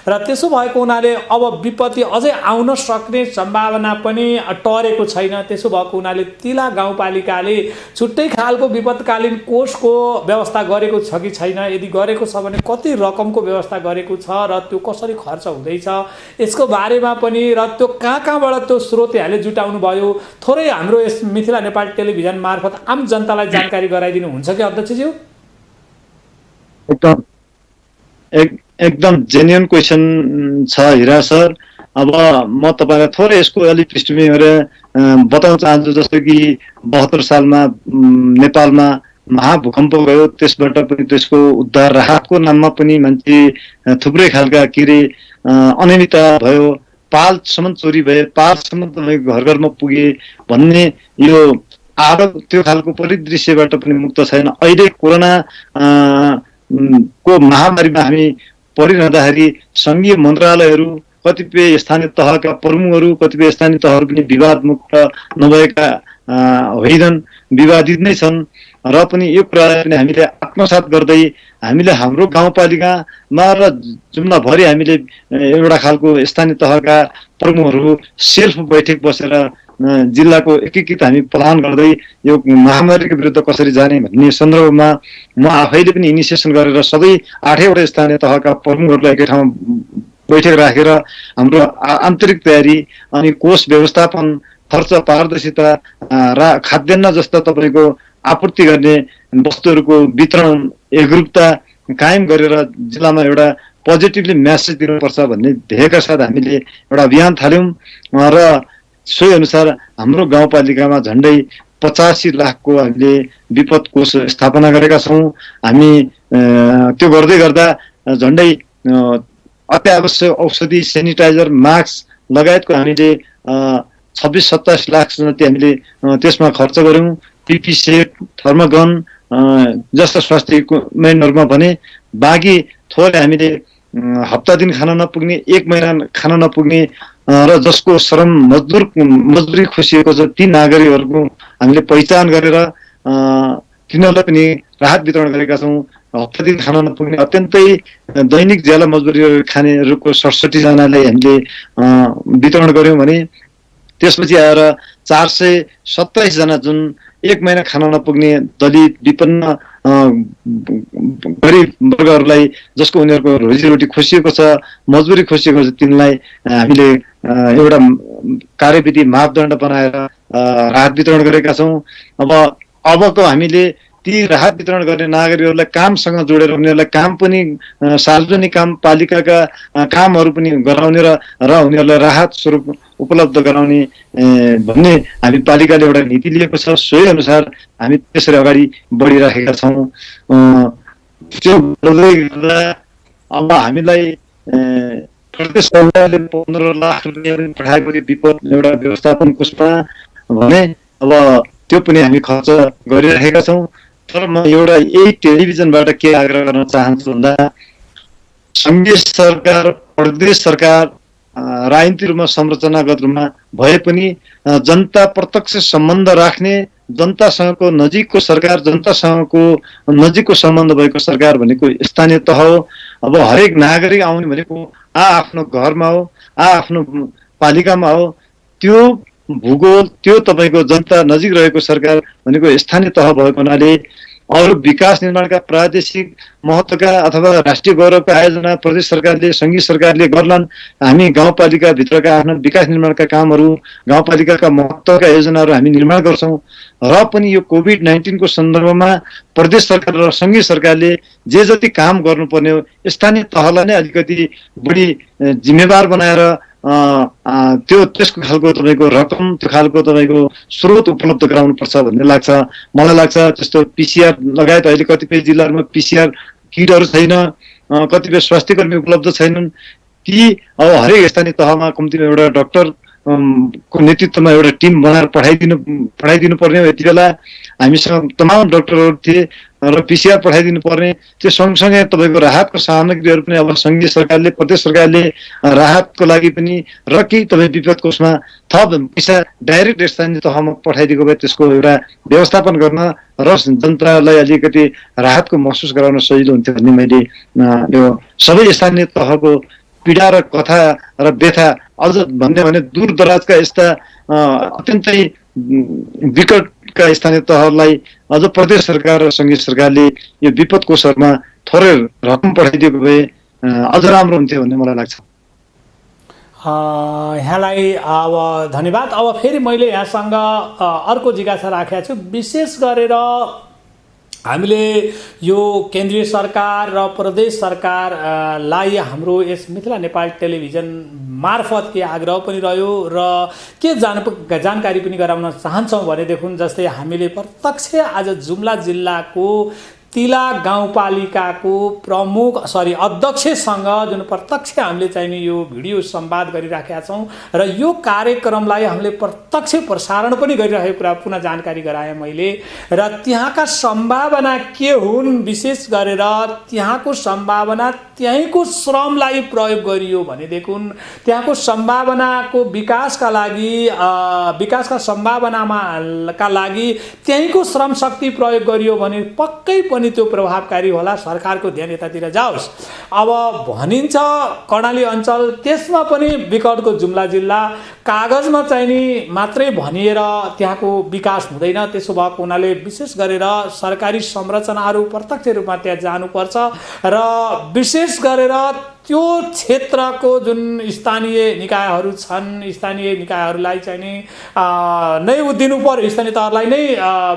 र त्यसो भएको हुनाले अब विपत्ति अझै आउन सक्ने सम्भावना पनि टरेको छैन त्यसो भएको हुनाले तिला गाउँपालिकाले छुट्टै खालको विपदकालीन कोषको व्यवस्था गरेको छ कि छैन यदि गरेको छ भने कति रकमको व्यवस्था गरेको छ र त्यो कसरी खर्च हुँदैछ यसको बारेमा पनि र त्यो कहाँबाट त्यो स्रोत यहाँले जुटाउनु भयो थोरै हाम्रो यस मिथिला नेपाल टेलिभिजन मार्फत आम जनतालाई जानकारी गराइदिनु हुन्छ कि अध्यक्षज्यू एकदम जेन्युन क्वेसन छ हिरा सर अब म तपाईँलाई थोरै यसको अलिक पृष्ठभूमि गरेर बताउन चाहन्छु जस्तो कि 72 सालमा नेपालमा महाभूकम्प गयो त्यसबाट पनि त्यसको उद्धार राहतको नाममा पनि मान्छे थुप्रै खालका के अरे अनियमितता भयो पालसम्म चोरी भए पालसम्म तपाईँको घर घरमा पुगे भन्ने यो आरोप त्यो खालको परिदृश्यबाट पनि मुक्त छैन अहिले कोरोना को महामारीमा हामी परिरहँदाखेरि सङ्घीय मन्त्रालयहरू कतिपय स्थानीय तहका प्रमुखहरू कतिपय स्थानीय तहहरू पनि विवादमुक्त नभएका होइनन् विवादित नै छन् र पनि यो कुरालाई पनि हामीले आत्मसात गर्दै हामीले हाम्रो गाउँपालिकामा र जुम्लाभरि हामीले एउटा खालको स्थानीय तहका प्रमुखहरू सेल्फ बैठक बसेर जिल्लाको एकीकृत हामी प्लान गर्दै यो महामारीको विरुद्ध कसरी जाने भन्ने सन्दर्भमा म आफैले पनि इनिसिएसन गरेर सबै 8वटा स्थानीय तहका प्रमुखहरूलाई एकै ठाउँमा बैठक राखेर हाम्रो आन्तरिक तयारी अनि कोष व्यवस्थापन खर्च पारदर्शिता र खाद्यान्न जस्ता तपाईँको आपूर्ति गर्ने वस्तुहरूको वितरण एकरूपता कायम गरेर जिल्लामा एउटा पोजिटिभली मेसेज दिनुपर्छ भन्ने ध्येयका साथ हामीले एउटा अभियान थाल्यौँ र सोही अनुसार हाम्रो गाउँपालिकामा झन्डै 85 लाखको हामीले विपद कोष स्थापना गरेका छौँ हामी त्यो गर्दै गर्दा झन्डै अत्यावश्यक औषधि सेनिटाइजर मास्क लगायतको हामीले 26-27 लाख जति हामीले त्यसमा खर्च गर्यौँ पिपी सेट थर्मोगन जस्ता स्वास्थ्य इक्विपमेन्टहरूमा भने बाँकी थोरै हामीले हप्ता दिन खान नपुग्ने 1 महिना खान नपुग्ने र जसको श्रम मजदुरी खोसिएको छ ती नागरिकहरूको हामीले पहिचान गरेर तिनीहरूलाई पनि राहत वितरण गरेका छौँ। हप्ता दिन खान नपुग्ने अत्यन्तै दैनिक ज्याला मजदुरी खानेहरूको 67 जनालाई हामीले वितरण गऱ्यौँ भने त्यसपछि आएर 427 जना जुन 1 महिना खान नपुग्ने दलित विपन्न गरिब वर्गहरूलाई जसको उनीहरूको रोजीरोटी खोसिएको छ, मजबुरी खोसिएको छ, तिनलाई हामीले एउटा कार्यविधि मापदण्ड बनाएर राहत वितरण गरेका छौँ। अबको हामीले ती राहत वितरण गर्ने नागरिकहरूलाई कामसँग जोडेर उनीहरूलाई काम पनि सार्वजनिक काम पालिकाका कामहरू पनि गराउने र उनीहरूलाई राहत स्वरूप उपलब्ध गराउने भन्ने हामी पालिकाले एउटा नीति लिएको छ। सोही अनुसार हामी त्यसरी अगाडि बढिराखेका छौँ। त्यो गर्दै गर्दा अब हामीलाई प्रदेश सरकारले 15 लाख रुपियाँ पठाएको विपद एउटा व्यवस्थापन कोषमा भने अब त्यो पनि हामी खर्च गरिरहेका छौँ। तर म एउटा यही टेलिभिजनबाट के आग्रह गर्न चाहन्छु भन्दा सङ्घीय सरकार, प्रदेश सरकार राजनीतिक रूपमा संरचनागत रूपमा भए पनि जनता प्रत्यक्ष सम्बन्ध राख्ने, जनतासँगको नजिकको सरकार, जनतासँगको नजिकको सम्बन्ध भएको सरकार भनेको स्थानीय तह हो। अब हरेक नागरिक आउने भनेको आफ्नो घरमा हो, आफ्नो पालिकामा हो। त्यो भूगोल, त्यो तपाईँको जनता नजिक रहेको सरकार भनेको स्थानीय तह भएको हुनाले अरू विकास निर्माणका प्रादेशिक महत्त्वका अथवा राष्ट्रिय गौरवका आयोजना प्रदेश सरकारले, सङ्घीय सरकारले गर्लान्। हामी गाउँपालिकाभित्रका आफ्ना विकास निर्माणका कामहरू, गाउँपालिकाका महत्त्वका योजनाहरू हामी निर्माण गर्छौँ। र पनि यो कोभिड-19 को सन्दर्भमा प्रदेश सरकार र सङ्घीय सरकारले जे जति काम गर्नुपर्ने हो स्थानीय तहलाई नै अलिकति बढी जिम्मेवार बनाएर त्यसको खालको तपाईँको रकम, त्यो खालको तपाईँको स्रोत उपलब्ध गराउनुपर्छ भन्ने लाग्छ। मलाई लाग्छ जस्तो पिसिआर लगायत अहिले कतिपय जिल्लाहरूमा पिसिआर किटहरू छैन, कतिपय स्वास्थ्य कर्मी उपलब्ध छैनन्। ती अब हरेक स्थानीय तहमा कम्तीमा एउटा डाक्टर को नेतृत्वमा एउटा टिम बनाएर पठाइदिनु पर्ने हो। यति बेला हामीसँग तमाम डाक्टरहरू थिए र पिसिआर पठाइदिनु पर्ने। त्यो सँगसँगै तपाईँको राहतको सामग्रीहरू पनि अब सङ्घीय सरकारले, प्रदेश सरकारले राहतको लागि पनि र केही तपाईँ विपद कोषमा थप पैसा डाइरेक्ट स्थानीय तहमा पठाइदिएको भए त्यसको एउटा व्यवस्थापन गर्न र जनतालाई अलिकति राहतको महसुस गराउन सजिलो हुन्थ्यो भन्ने मैले यो सबै स्थानीय तहको पीडा र कथा र व्यथा अझ भन्ने भने दूर दराजका यस्ता अत्यन्तै विकटका स्थानीय तहलाई अझ प्रदेश सरकार र सङ्घीय सरकारले यो विपद कोषहरूमा थोरै रकम पठाइदिएको भए अझ राम्रो हुन्थ्यो भन्ने मलाई लाग्छ। यहाँलाई अब धन्यवाद। अब फेरि मैले यहाँसँग अर्को जिज्ञासा राखेको छु। विशेष गरेर हामीले यो केन्द्रीय सरकार र प्रदेश सरकारलाई हाम्रो यस मिथिला नेपाल टेलिभिजन मार्फत के आग्रह पनि रह्यो र के जानकारी पनि गराउन चाहन्छौँ भनेदेखि जस्तै हामीले प्रत्यक्ष आज जुम्ला जिल्लाको तिला गाउँपालिकाको अध्यक्षसँग जुन प्रत्यक्ष हामीले चाहिने यो भिडियो संवाद गरिराखेका छौँ र यो कार्यक्रमलाई हामीले प्रत्यक्ष प्रसारण पनि गरिरहेको कुरा पुनः जानकारी गराएँ मैले। र त्यहाँका सम्भावना के हुन्, विशेष गरेर त्यहाँको सम्भावना त्यहीँको श्रमलाई प्रयोग गरियो भनेदेखि त्यहाँको सम्भावनाको विकासका लागि, विकासका सम्भावनामा का लागि त्यहीँको श्रम शक्ति प्रयोग गरियो भने पक्कै पनि त्यो प्रभावकारी होला, सरकारको ध्यान यतातिर जाओस्। अब भनिन्छ कर्णाली अञ्चल, त्यसमा पनि विकटको जुम्ला जिल्ला कागजमा चाहिने मात्रै भनिएर त्यहाँको विकास हुँदैन। त्यसो भएको हुनाले विशेष गरेर सरकारी संरचनाहरू प्रत्यक्ष रूपमा त्यहाँ जानुपर्छ र विशेष गरेर त्यो क्षेत्रको जुन स्थानीय निकायहरू छन्, स्थानीय निकायहरूलाई चाहिने नै दिनु पर्यो, स्थानीय तहलाई नै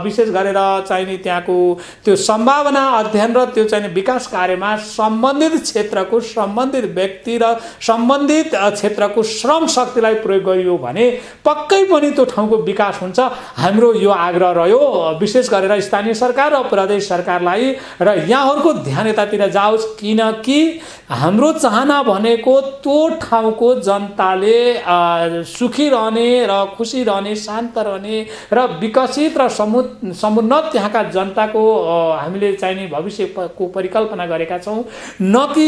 विशेष गरेर चाहिने त्यहाँको त्यो सम्भावना अध्ययन र त्यो चाहिने विकास कार्यमा सम्बन्धित क्षेत्रको सम्बन्धित व्यक्ति र सम्बन्धित क्षेत्रको श्रम शक्तिलाई प्रयोग गरियो भने पक्कै पनि त्यो ठाउँको विकास हुन्छ। हाम्रो यो आग्रह रह्यो विशेष गरेर स्थानीय सरकार र प्रदेश सरकारलाई र यहाँहरूको ध्यान यतातिर जाओस्, किनकि हाम्रो चाहना भनेको त्यो ठाउँको जनताले सुखी रहने र खुसी रहने, शान्त रहने र विकसित र समुन्नत त्यहाँका जनताको हामीले चाहिने भविष्यको परिकल्पना गरेका छौँ, न कि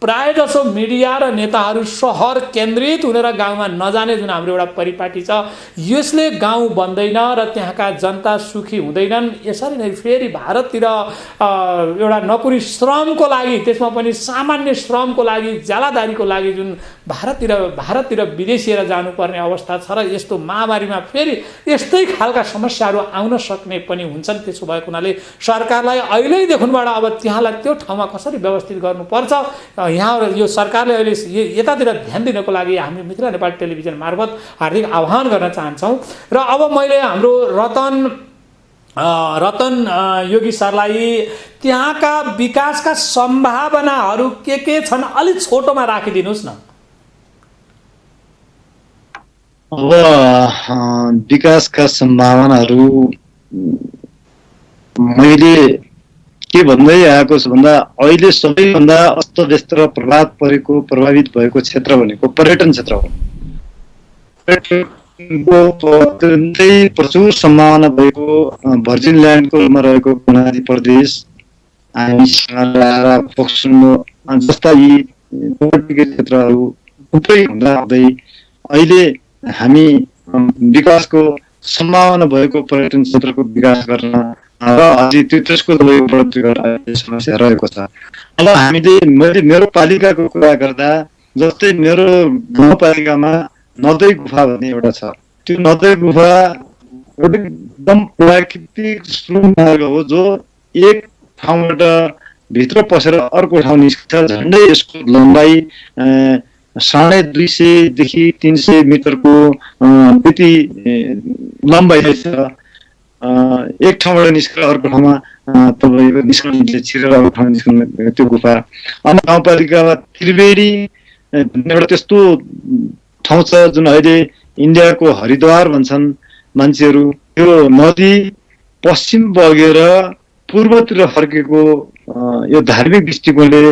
प्रायःजसो मिडिया र नेताहरू सहर केन्द्रित हुनेर गाउँमा नजाने जुन हाम्रो एउटा परिपाटी छ, यसले गाउँ बन्दैन र त्यहाँका जनता सुखी हुँदैनन्। यसरी नै फेरि भारततिर एउटा नोकरी श्रमको लागि, त्यसमा पनि सामान्य श्रमको लागि, ज्यालादारीको लागि जुन भारततिर विदेशिएर जानुपर्ने अवस्था छ र यस्तो महामारीमा फेरि यस्तै खालका समस्याहरू आउन सक्ने पनि हुन्छन्। त्यसो भएको हुनाले सरकारलाई अहिलेदेखिबाट अब त्यहाँलाई त्यो ठाउँमा कसरी व्यवस्थित गर्नुपर्छ, यहाँ यो सरकारले अहिले यतातिर ध्यान दिनको लागि हामी मित्र नेपाल टेलिभिजन मार्फत हार्दिक आह्वान गर्न चाहन्छौँ। र अब मैले हाम्रो रतन योगी सरलाई त्यहाँका विकासका सम्भावनाहरू के छन् अलिक छोटोमा राखिदिनुहोस् न। अब विकासका सम्भावनाहरू मैले के भन्दै आएको छु भन्दा अहिले सबैभन्दा अस्तव्यस्त र प्रभावित भएको क्षेत्र भनेको पर्यटन क्षेत्र हो। पर्यटनको अत्यन्तै प्रचुर सम्भावना भएको भर्जिन ल्यान्डको रूपमा रहेको कर्णाली प्रदेश, हामी फोक्सोन जस्ता यी क्षेत्रहरू थुप्रै हुँदा हुँदै अहिले हामी विकासको सम्भावना भएको पर्यटन क्षेत्रको विकास गर्न र अझै त्यसको बढोत्तरी गर्न समस्या रहेको छ। अब मैले मेरो पालिकाको कुरा गर्दा, जस्तै मेरो गाउँपालिकामा नदै गुफा भन्ने एउटा छ। त्यो नदै गुफा एकदम प्राकृतिक मार्ग हो जो एक ठाउँबाट भित्र पसेर अर्को ठाउँ निस्किन्छ। झन्डै यसको लम्बाइ 250 देखि 300 मिटरको त्यति लम्बाइ छ। एक ठाउँबाट निस्केर अर्को ठाउँमा तपाईँको निस्कने छिरेर अर्को ठाउँ निस्कने त्यो गुफा। अनि गाउँपालिकामा त्रिवेणी एउटा त्यस्तो ठाउँ छ जुन अहिले इन्डियाको हरिद्वार भन्छन् मान्छेहरू। त्यो नदी पश्चिम बगेर पूर्वतिर फर्केको यो धार्मिक दृष्टिकोणले,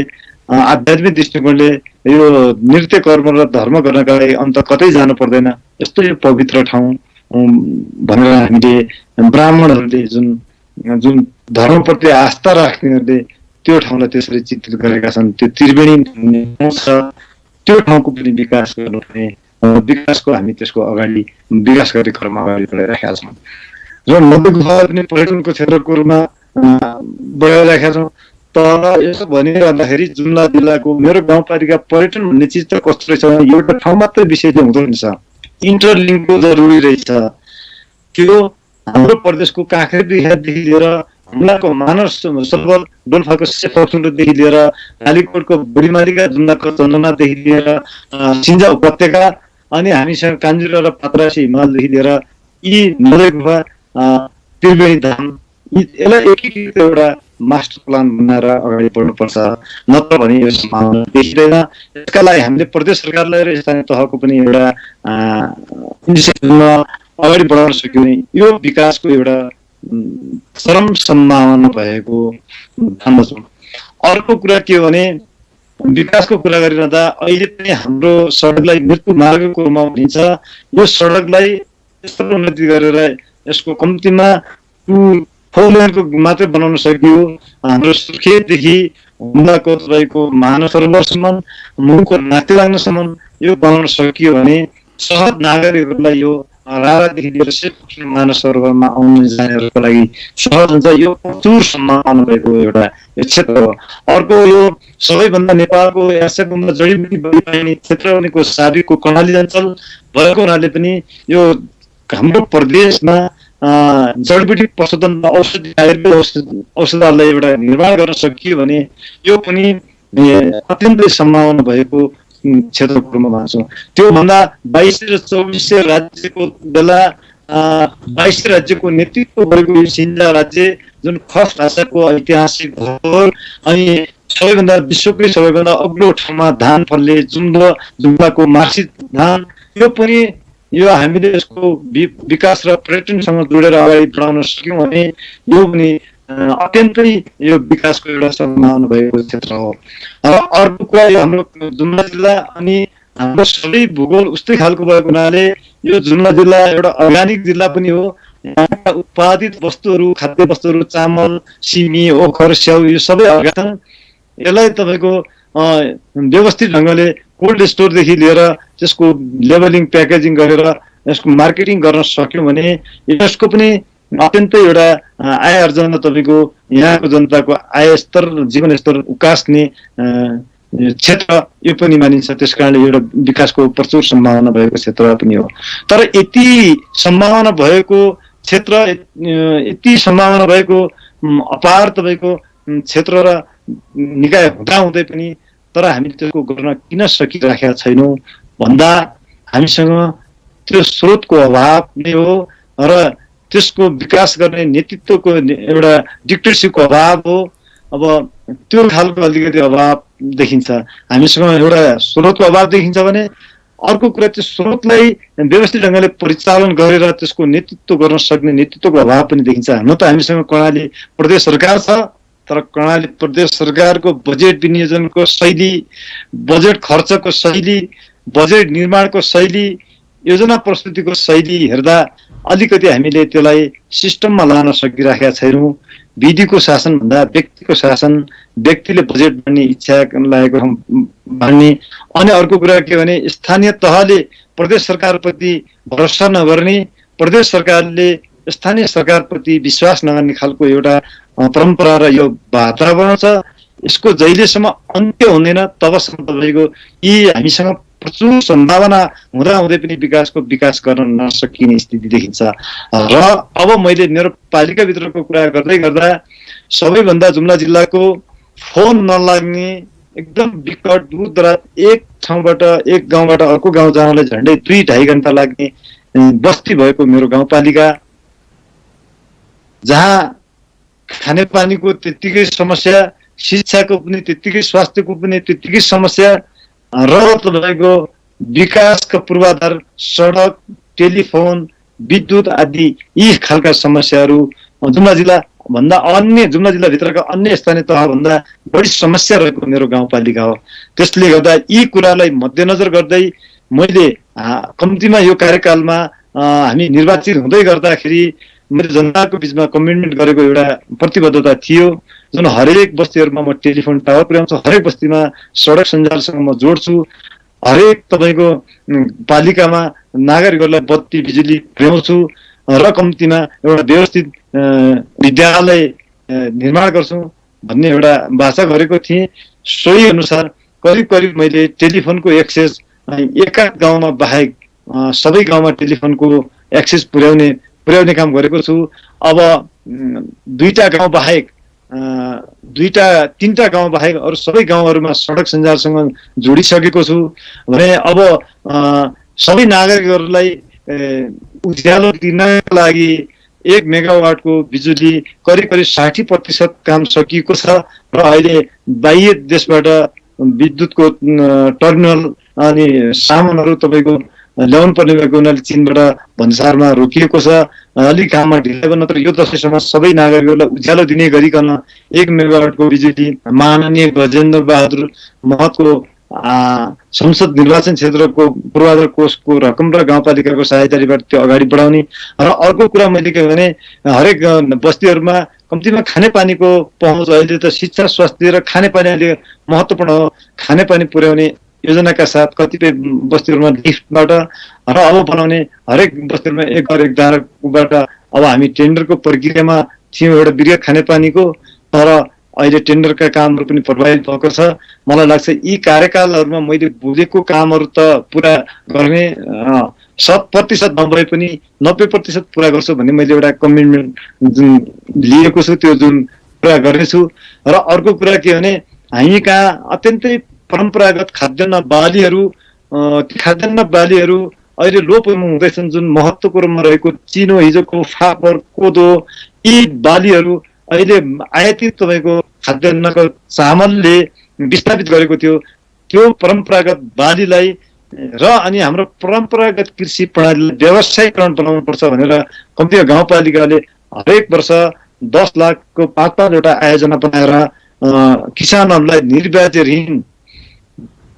आध्यात्मिक दृष्टिकोणले यो नृत्य कर्म र धर्म गर्नका लागि अन्त कतै जानु पर्दैन, यस्तो यो पवित्र ठाउँ भनेर हामीले ब्राह्मणहरूले जुन धर्मप्रति आस्था राख्नेहरूले त्यो ठाउँलाई त्यसरी चित्रित गरेका छन्। त्यो त्रिवेणी छ, त्यो ठाउँको पनि विकास गर्नुपर्ने, विकासको हामी त्यसको अगाडि विकास गर्ने क्रममा अगाडि बढाइरहेका छौँ। र नदी गुफा पनि पर्यटनको क्षेत्रको रूपमा बढाइरहेका छौँ। तर यसो भनिरहँदाखेरि जुम्ला जिल्लाको मेरो गाउँपालिका पर्यटन भन्ने चिज त कस्तो रहेछ, एउटा ठाउँ मात्रै विषय चाहिँ हुँदो रहेछ, इन्टरलिङ्कको जरुरी रहेछ। त्यो हाम्रो प्रदेशको काँक्रेबिहारदेखि लिएर जुम्लाको मानस सरोवर, डोल्पाको सेफदेखि लिएर कालीकोटको बुढीमालीका जुम्लाको चन्दनादेखि लिएर सिन्जा उपत्यका, अनि हामीसँग कान्जुरा र पात्रासी हिमालदेखि लिएर यी नदै गुफा, त्रिवेणी धाम, यसलाई एकीकृत एउटा मास्टर प्लान बनाएर अगाडि बढ्नुपर्छ, नत्र भने यो सम्भावना देखिँदैन। यसका लागि हामीले प्रदेश सरकारलाई र स्थानीय तहको पनि एउटा इनिसिएटिभमा अगाडि बढाउन सक्यो भने यो विकासको एउटा चरम सम्भावना भएको ठान्दछौँ। अर्को कुरा के हो भने विकासको कुरा गरिरहँदा अहिले पनि हाम्रो सडकलाई मृत्यु मार्गको रूपमा भनिन्छ। यो सडकलाई यस्तो उन्नति गरेर यसको कम्तीमा 4 लेनको मात्रै बनाउन सकियो। हाम्रो सुर्खेतदेखि हुम्लाको तपाईँको महानसरोवरसम्म, मुखको नाति लाग्नसम्म यो बनाउन सकियो भने सहज नागरिकहरूलाई यो रारादेखि लिएर मानसरोवरमा आउन जानेहरूको लागि सहज हुन्छ। यो प्रचुर सम्भावना भएको एउटा क्षेत्र हो। अर्को यो सबैभन्दा नेपालको 80 जडीबुटी बढी पाइने क्षेत्र भनेको साबिकको कर्णाली अञ्चल भएको हुनाले पनि यो हाम्रो प्रदेशमा जडीबुटी पशुधन औषधि औषधालय एउटा निर्माण गर्न सकियो भने यो पनि अत्यन्तै सम्भावना भएको क्षेत्रको रूपमा मान्छौँ। त्योभन्दा 22 र 24 राज्यको बेला 22 राज्यको नेतृत्व गरेको यो सिन्जा राज्य जुन खस भाषाको ऐतिहासिक धरोहर अनि सबैभन्दा विश्वकै सबैभन्दा अग्लो ठाउँमा धान फल्ने जुम्लाको मार्सित धान, यो पनि यो हामीले यसको विकास र पर्यटनसँग जोडेर अगाडि बढाउन सक्यौँ भने यो पनि अत्यन्तै यो विकासको एउटा सम्भावना भएको क्षेत्र हो। अर्को कुरा यो हाम्रो जुम्ला जिल्ला अनि हाम्रो सबै भूगोल उस्तै खालको भएको हुनाले यो जुम्ला जिल्ला एउटा अर्ग्यानिक जिल्ला पनि हो। यहाँका उत्पादित वस्तुहरू, खाद्य वस्तुहरू, चामल, सिमी, ओखर, स्याउ यो सबै अर्ग्यानिक छन्। यसलाई तपाईँको व्यवस्थित ढङ्गले कोल्ड स्टोरदेखि लिएर त्यसको लेबलिङ प्याकेजिङ गरेर यसको मार्केटिङ गर्न सक्यौँ भने यसको पनि अत्यन्तै एउटा आय आर्जन तपाईँको यहाँको जनताको आय स्तर जीवन स्तर उकास्ने क्षेत्र यो पनि मानिन्छ। त्यस कारणले एउटा विकासको प्रचुर सम्भावना भएको क्षेत्र पनि हो। तर यति सम्भावना भएको क्षेत्र, यति सम्भावना भएको अपार तपाईँको क्षेत्र र निकाय हुँदाहुँदै पनि तर हामीले त्यसको गर्न किन सकिराखेका छैनौँ भन्दा हामीसँग त्यो स्रोतको अभाव नै हो र त्यसको विकास गर्ने नेतृत्वको एउटा डिक्टेटरसिपको अभाव हो। अब त्यो खालको अलिकति अभाव देखिन्छ। हामीसँग एउटा स्रोतको अभाव देखिन्छ भने अर्को कुरा त्यो स्रोतलाई व्यवस्थित ढङ्गले परिचालन गरेर त्यसको नेतृत्व गर्न सक्ने नेतृत्वको अभाव पनि देखिन्छ। हुन त हामीसँग कर्णाली प्रदेश सरकार छ, तर कर्णाली प्रदेश सरकारको बजेट विनियोजनको शैली, बजेट खर्चको शैली, बजेट निर्माणको शैली, योजना प्रस्तुतिको शैली हेर्दा अलिकति हामीले त्यसलाई सिस्टममा लान सकिराखेका छैनौँ। विधिको शासन भन्दा व्यक्तिको शासन, व्यक्तिले बजेट बाँड्ने इच्छा लागेको बाँड्ने। अनि अर्को कुरा के भने स्थानीय तहले प्रदेश सरकारप्रति भरोसा नगर्ने, प्रदेश सरकारले स्थानीय सरकारप्रति विश्वास नगर्ने खालको एउटा परम्परा र यो वातावरण छ। यसको जहिलेसम्म अन्त्य हुँदैन तबसम्म तपाईँको यी हामीसँग प्रचुर सम्भावना हुँदाहुँदै पनि विकास गर्न नसकिने स्थिति देखिन्छ। र अब मैले मेरो पालिकाभित्रको कुरा गर्दै गर्दा सबैभन्दा जुम्ला जिल्लाको फोन नलाग्ने एकदम विकट दूरदराज एक ठाउँबाट एक गाउँबाट अर्को गाउँ जानलाई झन्डै 2-2.5 घण्टा लाग्ने बस्ती भएको मेरो गाउँपालिका, जहाँ खानेपानीको त्यत्तिकै समस्या, शिक्षाको पनि त्यत्तिकै, स्वास्थ्यको पनि त्यत्तिकै समस्या र तपाईँको विकासका पूर्वाधार सडक, टेलिफोन, विद्युत आदि यी खालका समस्याहरू जुम्ला जिल्ला भन्दा अन्य जुम्ला जिल्लाभित्रका अन्य स्थानीय तहभन्दा बढी समस्या रहेको मेरो गाउँपालिका हो। त्यसले गर्दा यी कुरालाई मध्यनजर गर्दै मैले कम्तीमा यो कार्यकालमा हामी निर्वाचित हुँदै गर्दाखेरि मैले जनताको बिचमा कमिटमेन्ट गरेको एउटा प्रतिबद्धता थियो, जुन हरेक बस्तीहरूमा म टेलिफोन टावर पुर्याउँछु, हरेक बस्तीमा सडक सञ्जालसँग म जोड्छु, हरेक तपाईँको पालिकामा नागरिकहरूलाई बत्ती बिजुली पुर्याउँछु र कम्तीमा एउटा व्यवस्थित विद्यालय निर्माण गर्छौँ भन्ने एउटा वाचा गरेको थिएँ। सोही अनुसार करिब करिब मैले टेलिफोनको एक्सेस एकाध गाउँमा बाहेक सबै गाउँमा टेलिफोनको एक्सेस पुर्याउने काम गरेको छु। अब 2टा गाउँ बाहेक 2-3टा गाउँ बाहेक अरू सबै गाउँहरूमा सडक सञ्जालसँग जोडिसकेको छु भने अब सबै नागरिकहरूलाई उज्यालो दिनको लागि 1 मेगावाटको बिजुली करिब 60% काम सकिएको छ र अहिले बाह्य देशबाट विद्युतको टर्मिनल अनि सामानहरू तपाईँको ल्याउनु पर्ने भएको हुनाले चीनबाट भन्सारमा रोकिएको छ। अलिक काममा ढिलाइ भयो, नत्र यो दशैँसम्म सबै नागरिकहरूलाई उज्यालो दिने गरिकन 1 मेगावाटको बिजुली माननीय गजेन्द्र बहादुर महतको संसद निर्वाचन क्षेत्रको पूर्वाधार कोषको रकम र गाउँपालिकाको सहायताबाट त्यो अगाडि बढाउने। र अर्को कुरा मैले के भने हरेक बस्तीहरूमा कम्तीमा खानेपानीको पहुँच, अहिले त शिक्षा, स्वास्थ्य र खानेपानी अहिले महत्त्वपूर्ण हो, खानेपानी पुर्याउने योजनाका साथ कतिपय बस्तीहरूमा लिफ्टबाट र अब बनाउने हरेक बस्तीहरूमा एक घर एक दारबाट अब हामी टेन्डरको प्रक्रियामा थियौँ एउटा वृहत खानेपानीको, तर अहिले टेन्डरका कामहरू पनि प्रभावित भएको छ। मलाई लाग्छ यी कार्यकालहरूमा मैले बुझेको कामहरू त पुरा गर्ने 100% नभए पनि 90% पुरा गर्छु भन्ने मैले एउटा कमिटमेन्ट जुन लिएको छु त्यो जुन पुरा गर्नेछु। र अर्को कुरा के भने हामी कहाँ अत्यन्तै परम्परागत खाद्यान्न बालीहरू अहिले लोप हुँदैछन्। जुन महत्त्वको रूपमा रहेको चिनो, हिजोको फापर, कोदो यी बालीहरू अहिले आयातित तपाईँको खाद्यान्नको चामलले विस्थापित गरेको थियो। त्यो परम्परागत बालीलाई र अनि हाम्रो परम्परागत कृषि प्रणालीलाई व्यवसायीकरण बनाउनुपर्छ भनेर कम्तीमा गाउँपालिकाले हरेक वर्ष 10 लाखको 5-5वटा आयोजना बनाएर किसानहरूलाई निर्ब्याज ऋण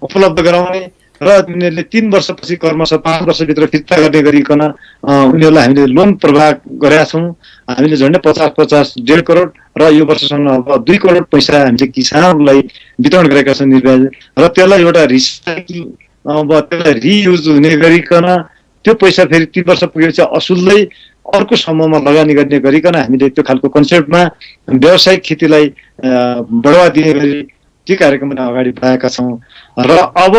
उपलब्ध गराउने र उनीहरूले 3 वर्षपछि क्रमशः 5 वर्षभित्र फिर्ता गर्ने गरिकन उनीहरूलाई हामीले लोन प्रवाह गरेका छौँ। हामीले झन्डै 50-50 1.5 करोड र यो वर्षसम्म अब 2 करोड पैसा हामीले किसानहरूलाई वितरण गरेका छौँ निर्वाह, र त्यसलाई एउटा रिसाइकल अब त्यसलाई रियुज हुने गरिकन त्यो पैसा फेरि 3 वर्ष पुगेपछि असुललाई अर्को समूहमा लगानी गर्ने गरिकन हामीले त्यो खालको कन्सेप्टमा व्यावसायिक खेतीलाई बढावा दिने गरी त्यो कार्यक्रम पनि अगाडि बढाएका छौँ। र अब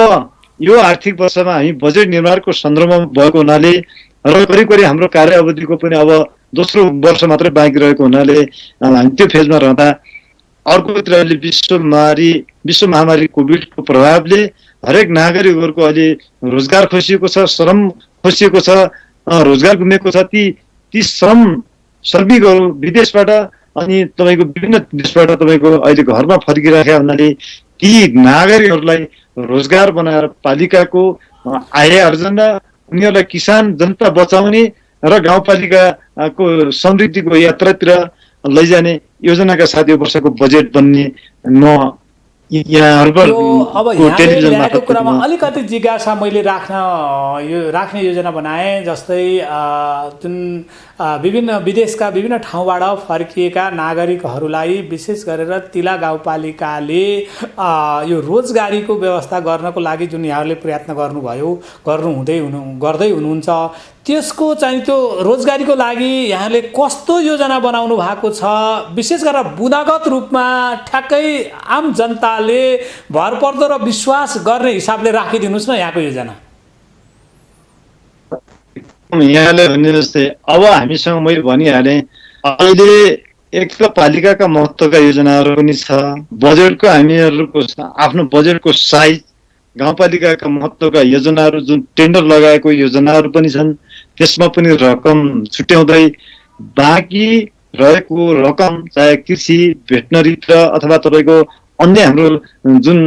यो आर्थिक वर्षमा हामी बजेट निर्माणको सन्दर्भमा भएको हुनाले र करिब करिब हाम्रो कार्य अवधिको पनि अब दोस्रो वर्ष मात्रै बाँकी रहेको हुनाले हामी त्यो फेजमा रहँदा अर्कोतिर अहिले विश्व महामारी कोभिडको प्रभावले हरेक नागरिकहरूको अहिले रोजगार खोसिएको छ, श्रम खोसिएको छ, रोजगार गुमेको छ। ती श्रमिकहरू विदेशबाट अनि तपाईँको विभिन्न देशबाट तपाईँको अहिले घरमा फर्किराखेका हुनाले ती नागरिकहरूलाई रोजगार बनाएर पालिकाको आय आर्जन र उनीहरूलाई किसान जनता बचाउने र गाउँपालिकाको समृद्धिको यात्रातिर लैजाने योजनाका साथ यो वर्षको बजेट बन्ने म अब यहाँले ल्याएको कुरामा अलिकति जिज्ञासा मैले राख्ने योजना बनाएँ। जस्तै जुन विभिन्न विदेशका विभिन्न ठाउँबाट फर्किएका नागरिकहरूलाई विशेष गरेर तिला गाउँपालिकाले यो रोजगारीको व्यवस्था गर्नको लागि जुन यहाँहरूले प्रयत्न गर्दै हुनुहुन्छ, त्यसको चाहिँ त्यो रोजगारीको लागि यहाँले कस्तो योजना बनाउनु भएको छ? विशेष गरेर बुदागत रूपमा ठ्याक्कै आम जनताले भरपर्दो र विश्वास गर्ने हिसाबले राखिदिनुहोस् न यहाँको योजना। यहाँले भने जस्तै अब हामीसँग मैले भनिहालेँ, अहिले एक त पालिकाका महत्त्वका योजनाहरू पनि छ, बजेटको हामीहरूको आफ्नो बजेटको साइज, गाउँपालिकाका महत्त्वका योजनाहरू जुन टेन्डर लगाएको योजनाहरू पनि छन्, त्यसमा पनि रकम छुट्याउँदै बाँकी रहेको रकम चाहे कृषि भेटनरीतिर अथवा तपाईँको अन्य हाम्रो जुन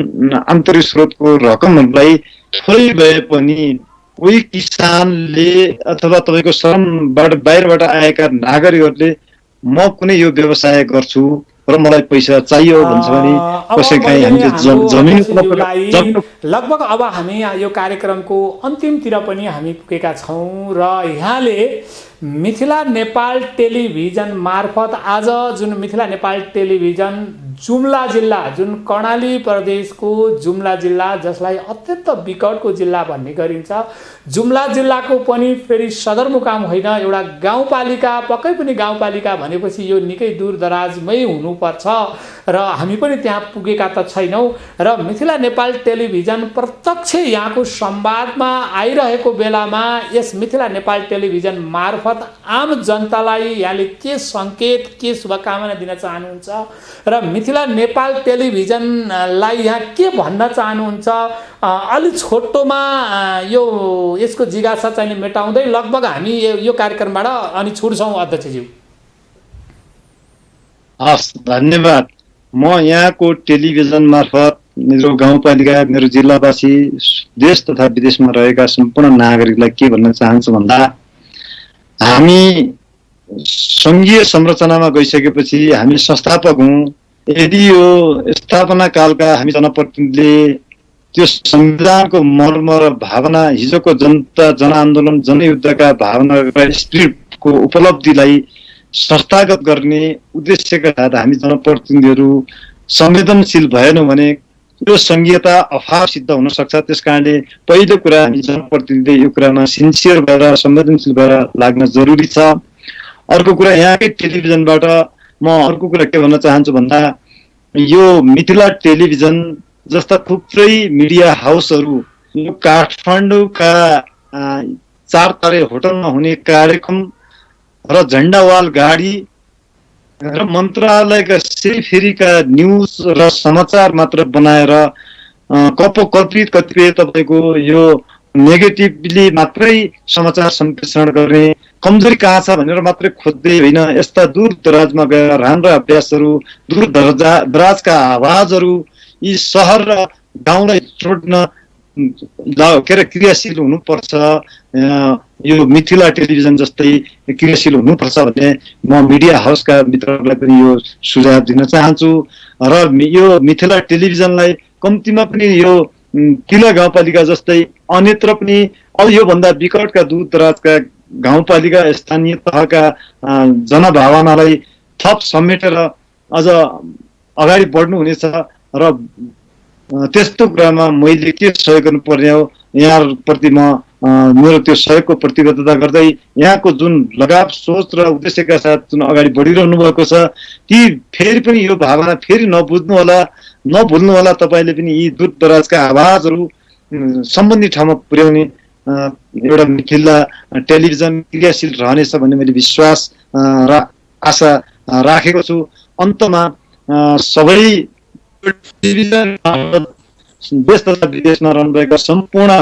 आन्तरिक स्रोतको रकमहरूलाई थोरै भए पनि कोही किसानले अथवा तपाईँको श्रमबाट बाहिरबाट आएका नागरिकहरूले म कुनै यो व्यवसाय गर्छु र मलाई पैसा चाहियो भन्छ भने कसैकाहीँ हामीले जमिन लगभग अब हामी यो कार्यक्रमको अन्तिमतिर पनि हामी पुगेका छौँ र यहाँले मिथिला नेपाल टेलिभिजन मार्फत आज जुन मिथिला नेपाल टेलिभिजन जुम्ला जिल्ला, जुन कर्णाली प्रदेशको जुम्ला जिल्ला जसलाई अत्यन्त विकटको जिल्ला भन्ने गरिन्छ, जुम्ला जिल्लाको पनि फेरि सदरमुकाम होइन, एउटा गाउँपालिका, पक्कै पनि गाउँपालिका भनेपछि यो निकै दूरदराजमै हुनुपर्छ र हामी पनि त्यहाँ पुगेका त छैनौँ। र मिथिला नेपाल टेलिभिजन प्रत्यक्ष यहाँको संवादमा आइरहेको बेलामा यस मिथिला नेपाल टेलिभिजन मार्फत आम जनतालाई यहाँले के सङ्केत, के शुभकामना दिन चाहनुहुन्छ र मिथिला नेपाल टेलिभिजनलाई यहाँ के भन्न चाहनुहुन्छ? अलि छोटोमा यो यसको जिज्ञासा चाहिँ मेटाउँदै लगभग हामी यो कार्यक्रमबाट अनि छुट्छौँ अध्यक्षज्यू। हस्, धन्यवाद। म यहाँको टेलिभिजन मार्फत मेरो गाउँपालिका, मेरो जिल्लावासी, देश तथा विदेशमा रहेका सम्पूर्ण नागरिकलाई के भन्न चाहन्छु भन्दा, हामी सङ्घीय संरचनामा गइसकेपछि हामी संस्थापक हौँ। यदि यो स्थापना कालका हामी जनप्रतिनिधिले त्यो संविधानको मर्म र भावना, हिजोको जनता जनआन्दोलन जनयुद्धका भावना र स्पिरिटको उपलब्धिलाई संस्थागत गर्ने उद्देश्यका साथ हामी जनप्रतिनिधिहरू संवेदनशील भएनौँ भने यो सङ्घीयता अभाव सिद्ध हुन सक्छ। त्यस कारणले पहिलो कुरा हामी जनप्रतिनिधिले यो कुरामा सिन्सियर भएर संवेदनशील भएर लाग्न जरुरी छ। अर्को कुरा, यहाँकै टेलिभिजनबाट म अर्को कुरा के भन्न चाहन्छु भन्दा, यो मिथिला टेलिभिजन जस्ता थुप्रै मिडिया हाउसहरू यो काठमाडौँका 4 तारे होटलमा हुने कार्यक्रम र झन्डावाल गाडी र मन्त्रालयका फेरिका न्युज र समाचार मात्र बनाएर कल्पित कतिपय तपाईँको यो नेगेटिभली मात्रै समाचार सम्प्रेषण गर्ने, कमजोरी कहाँ छ भनेर मात्रै खोज्दै होइन, यस्ता दूर दराजमा गएर राम्रा अभ्यासहरू, दूर दराजका आवाजहरू यी सहर र गाउँलाई जोड्न क्रियाशील हुनुपर्छ। यो मिथिला टेलिभिजन जस्तै क्रियाशील हुनुपर्छ भन्ने म मिडिया हाउसका मित्रहरूलाई पनि यो सुझाव दिन चाहन्छु। र यो मिथिला टेलिभिजनलाई कम्तीमा पनि यो तिला गाउँपालिका जस्तै अन्यत्र पनि अब योभन्दा विकटका दूर दराजका गाउँपालिका, स्थानीय तहका जनभावनालाई थप समेटेर अझ अगाडि बढ्नुहुनेछ र त्यस्तो कुरामा मैले के सहयोग गर्नुपर्ने हो यहाँहरूप्रति म मेरो त्यो सहयोगको प्रतिबद्धता गर्दै यहाँको जुन लगाव सोच र उद्देश्यका साथ जुन अगाडि बढिरहनु भएको छ ती फेरि पनि यो भावना फेरि नभुल्नु होला तपाईँले पनि यी दूर दराजका आवाजहरू सम्बन्धित ठाउँमा पुर्याउने एउटा मिथिला टेलिभिजन क्रियाशील रहनेछ भन्ने मैले विश्वास र आशा राखेको छु। अन्तमा सबै टेलिभिजन देश तथा विदेशमा रहनुभएका सम्पूर्ण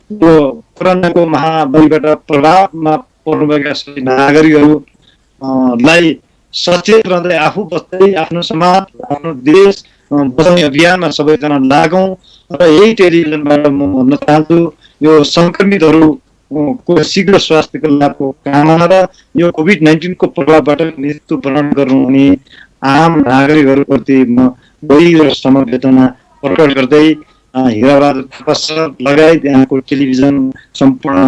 यो कोरोनाको महामारीबाट प्रभावमा पर्नुभएका सबै नागरिकहरूलाई सचेत रहँदै आफू बस्दै आफ्नो समाज आफ्नो देश बचाउने अभियानमा सबैजना लागौँ र यही टेलिभिजनबाट म भन्न चाहन्छु यो सङ्क्रमितहरूको शीघ्र स्वास्थ्यको लाभको कामना र यो कोभिड-19 को प्रभावबाट मृत्युवरण गर्नुहुने आम नागरिकहरूप्रति म गहिरो समवेदना प्रकट गर्दै हिराबहादुर थापा सर लगायत यहाँको टेलिभिजन सम्पूर्ण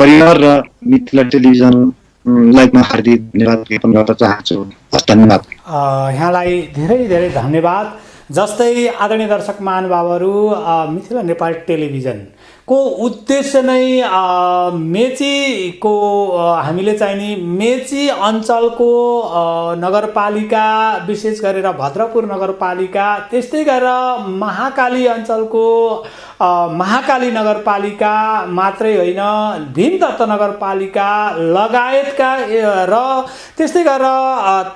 परिवार र मिथिला टेलिभिजनलाई म हार्दिक धन्यवाद ज्ञापन गर्न चाहन्छु। धन्यवाद। यहाँलाई धेरै धेरै धन्यवाद। जस्तै आदरणीय दर्शक महानुभावहरू, मिथिला नेपाल टेलिभिजनको उद्देश्य नै मेचीको हामीले चाहिँ नि मेची अञ्चलको नगरपालिका विशेष गरेर भद्रपुर नगरपालिका त्यस्तै गरेर महाकाली अञ्चलको महाकाली नगरपालिका मात्रै होइन भीमदत्त नगरपालिका लगायतका र त्यस्तै गरेर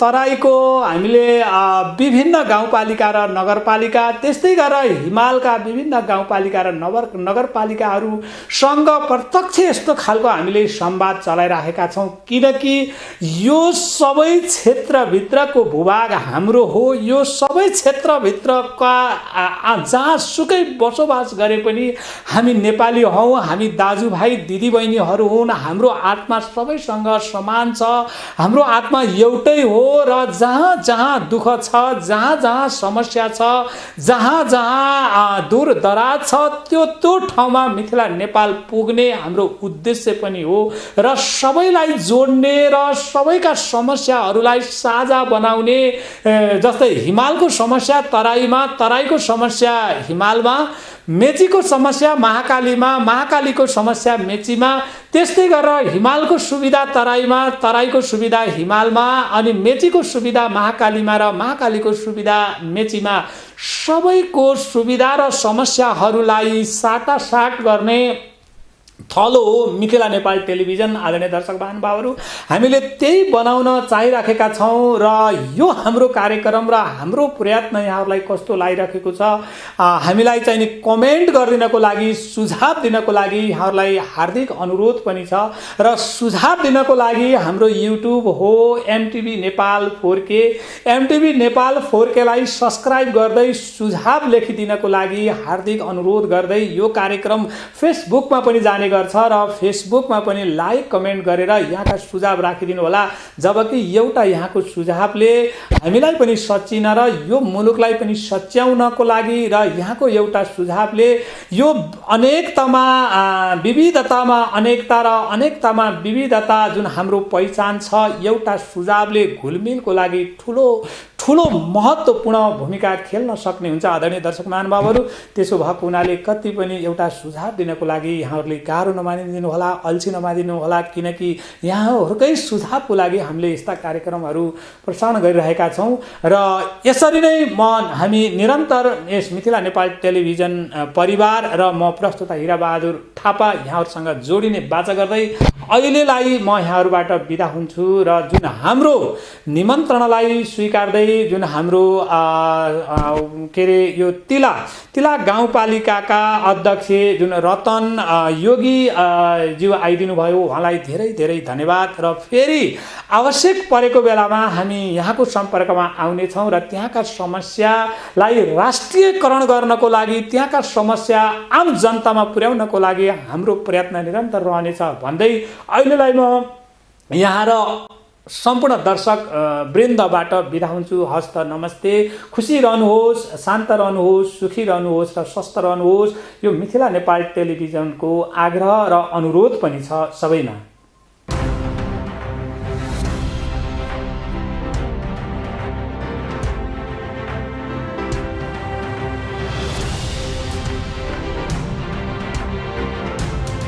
तराईको हामीले विभिन्न गाउँपालिका र नगरपालिका त्यस्तै गरेर हिमालका विभिन्न गाउँपालिका र नगरपालिकाहरूसँग प्रत्यक्ष यस्तो खालको हामीले संवाद चलाइराखेका छौँ किनकि यो सबै क्षेत्रभित्रको भूभाग हाम्रो हो। यो सबै क्षेत्रभित्रका जहाँसुकै बसोबास गरे पनि हामी नेपाली हौँ, हामी दाजुभाइ दिदीबहिनीहरू हुन्, हाम्रो आत्मा सबैसँग समान छ, हाम्रो आत्मा एउटै हो र जहाँ जहाँ दुःख छ, जहाँ जहाँ समस्या छ, जहाँ जहाँ दूर दराज छ त्यो ठाउँमा मिथिला नेपाल पुग्ने हाम्रो उद्देश्य पनि हो र सबैलाई जोड्ने र सबैका समस्याहरूलाई साझा बनाउने। जस्तै हिमालको समस्या तराईमा, तराईको समस्या हिमालमा, मेचीको समस्या महाकालीमा, महाकालीको समस्या मेचीमा, त्यस्तै गरेर हिमालको सुविधा तराईमा, तराईको सुविधा हिमालमा, अनि मेचीको सुविधा महाकालीमा र महाकालीको सुविधा मेचीमा, सबैको सुविधा र समस्याहरूलाई साटासाट गर्ने थलो हो मिथिला नेपाल टेलिभिजन। आदरणीय दर्शक महानुभावहरू, हामीले त्यही बनाउन चाहिराखेका छौँ र यो हाम्रो कार्यक्रम र हाम्रो प्रयत्न यहाँहरूलाई कस्तो लागिरहेको छ हामीलाई चाहिँ नि कमेन्ट गरिदिनको लागि, सुझाव दिनको लागि यहाँहरूलाई हार्दिक अनुरोध पनि छ र सुझाव दिनको लागि हाम्रो युट्युब हो MTV Nepal 4K, MTV Nepal 4K लाई सब्स्क्राइब गर्दै सुझाव लेखिदिनको लागि हार्दिक अनुरोध गर्दै यो कार्यक्रम फेसबुकमा पनि जाने गर्छ र फेसबुकमा पनि लाइक कमेन्ट गरेर यहाँका सुझाव राखिदिनु होला। जबकि एउटा यहाँको सुझावले हामीलाई पनि सच्चिन र यो मुलुकलाई पनि सच्याउनको लागि र यहाँको एउटा सुझावले यो अनेकतामा विविधतामा अनेकता र अनेकतामा विविधता जुन हाम्रो पहिचान छ, एउटा सुझावले घुलमिलको लागि ठुलो ठुलो महत्त्वपूर्ण भूमिका खेल्न सक्ने हुन्छ। आदरणीय दर्शक महानुभावहरू, त्यसो भएको हुनाले कति पनि एउटा सुझाव दिनको लागि यहाँहरूले गाह्रो नमानिदिनु होला, अल्छी नमानिदिनु होला, किनकि यहाँहरूकै सुझावको लागि हामीले यस्ता कार्यक्रमहरू प्रसारण गरिरहेका छौँ र यसरी नै हामी निरन्तर यस मिथिला नेपाल टेलिभिजन परिवार र म प्रस्तुता हिराबहादुर थापा यहाँहरूसँग जोडिने बाचा गर्दै अहिलेलाई म यहाँहरूबाट बिदा हुन्छु र जुन हाम्रो निमन्त्रणालाई स्वीकार्दै जुन हाम्रो के अरे यो तिला गाउँपालिकाका अध्यक्ष जुन रतन योगी ज्यू आइदिनु भयो, उहाँलाई धेरै धेरै धन्यवाद र फेरि आवश्यक परेको बेलामा हामी यहाँको सम्पर्कमा आउनेछौँ र त्यहाँका समस्यालाई राष्ट्रियकरण गर्नको लागि, त्यहाँका समस्या आम जनतामा पुर्याउनको लागि हाम्रो प्रयत्न निरन्तर रहनेछ भन्दै अहिलेलाई म यहाँ र सम्पूर्ण दर्शक वृन्दबाट बिदा हुन्छु। हस्त नमस्ते। खुसी रहनुहोस्, शान्त रहनुहोस्, सुखी रहनुहोस् र स्वस्थ रहनुहोस्। यो मिथिला नेपाल टेलिभिजनको आग्रह र अनुरोध पनि छ सबैमा।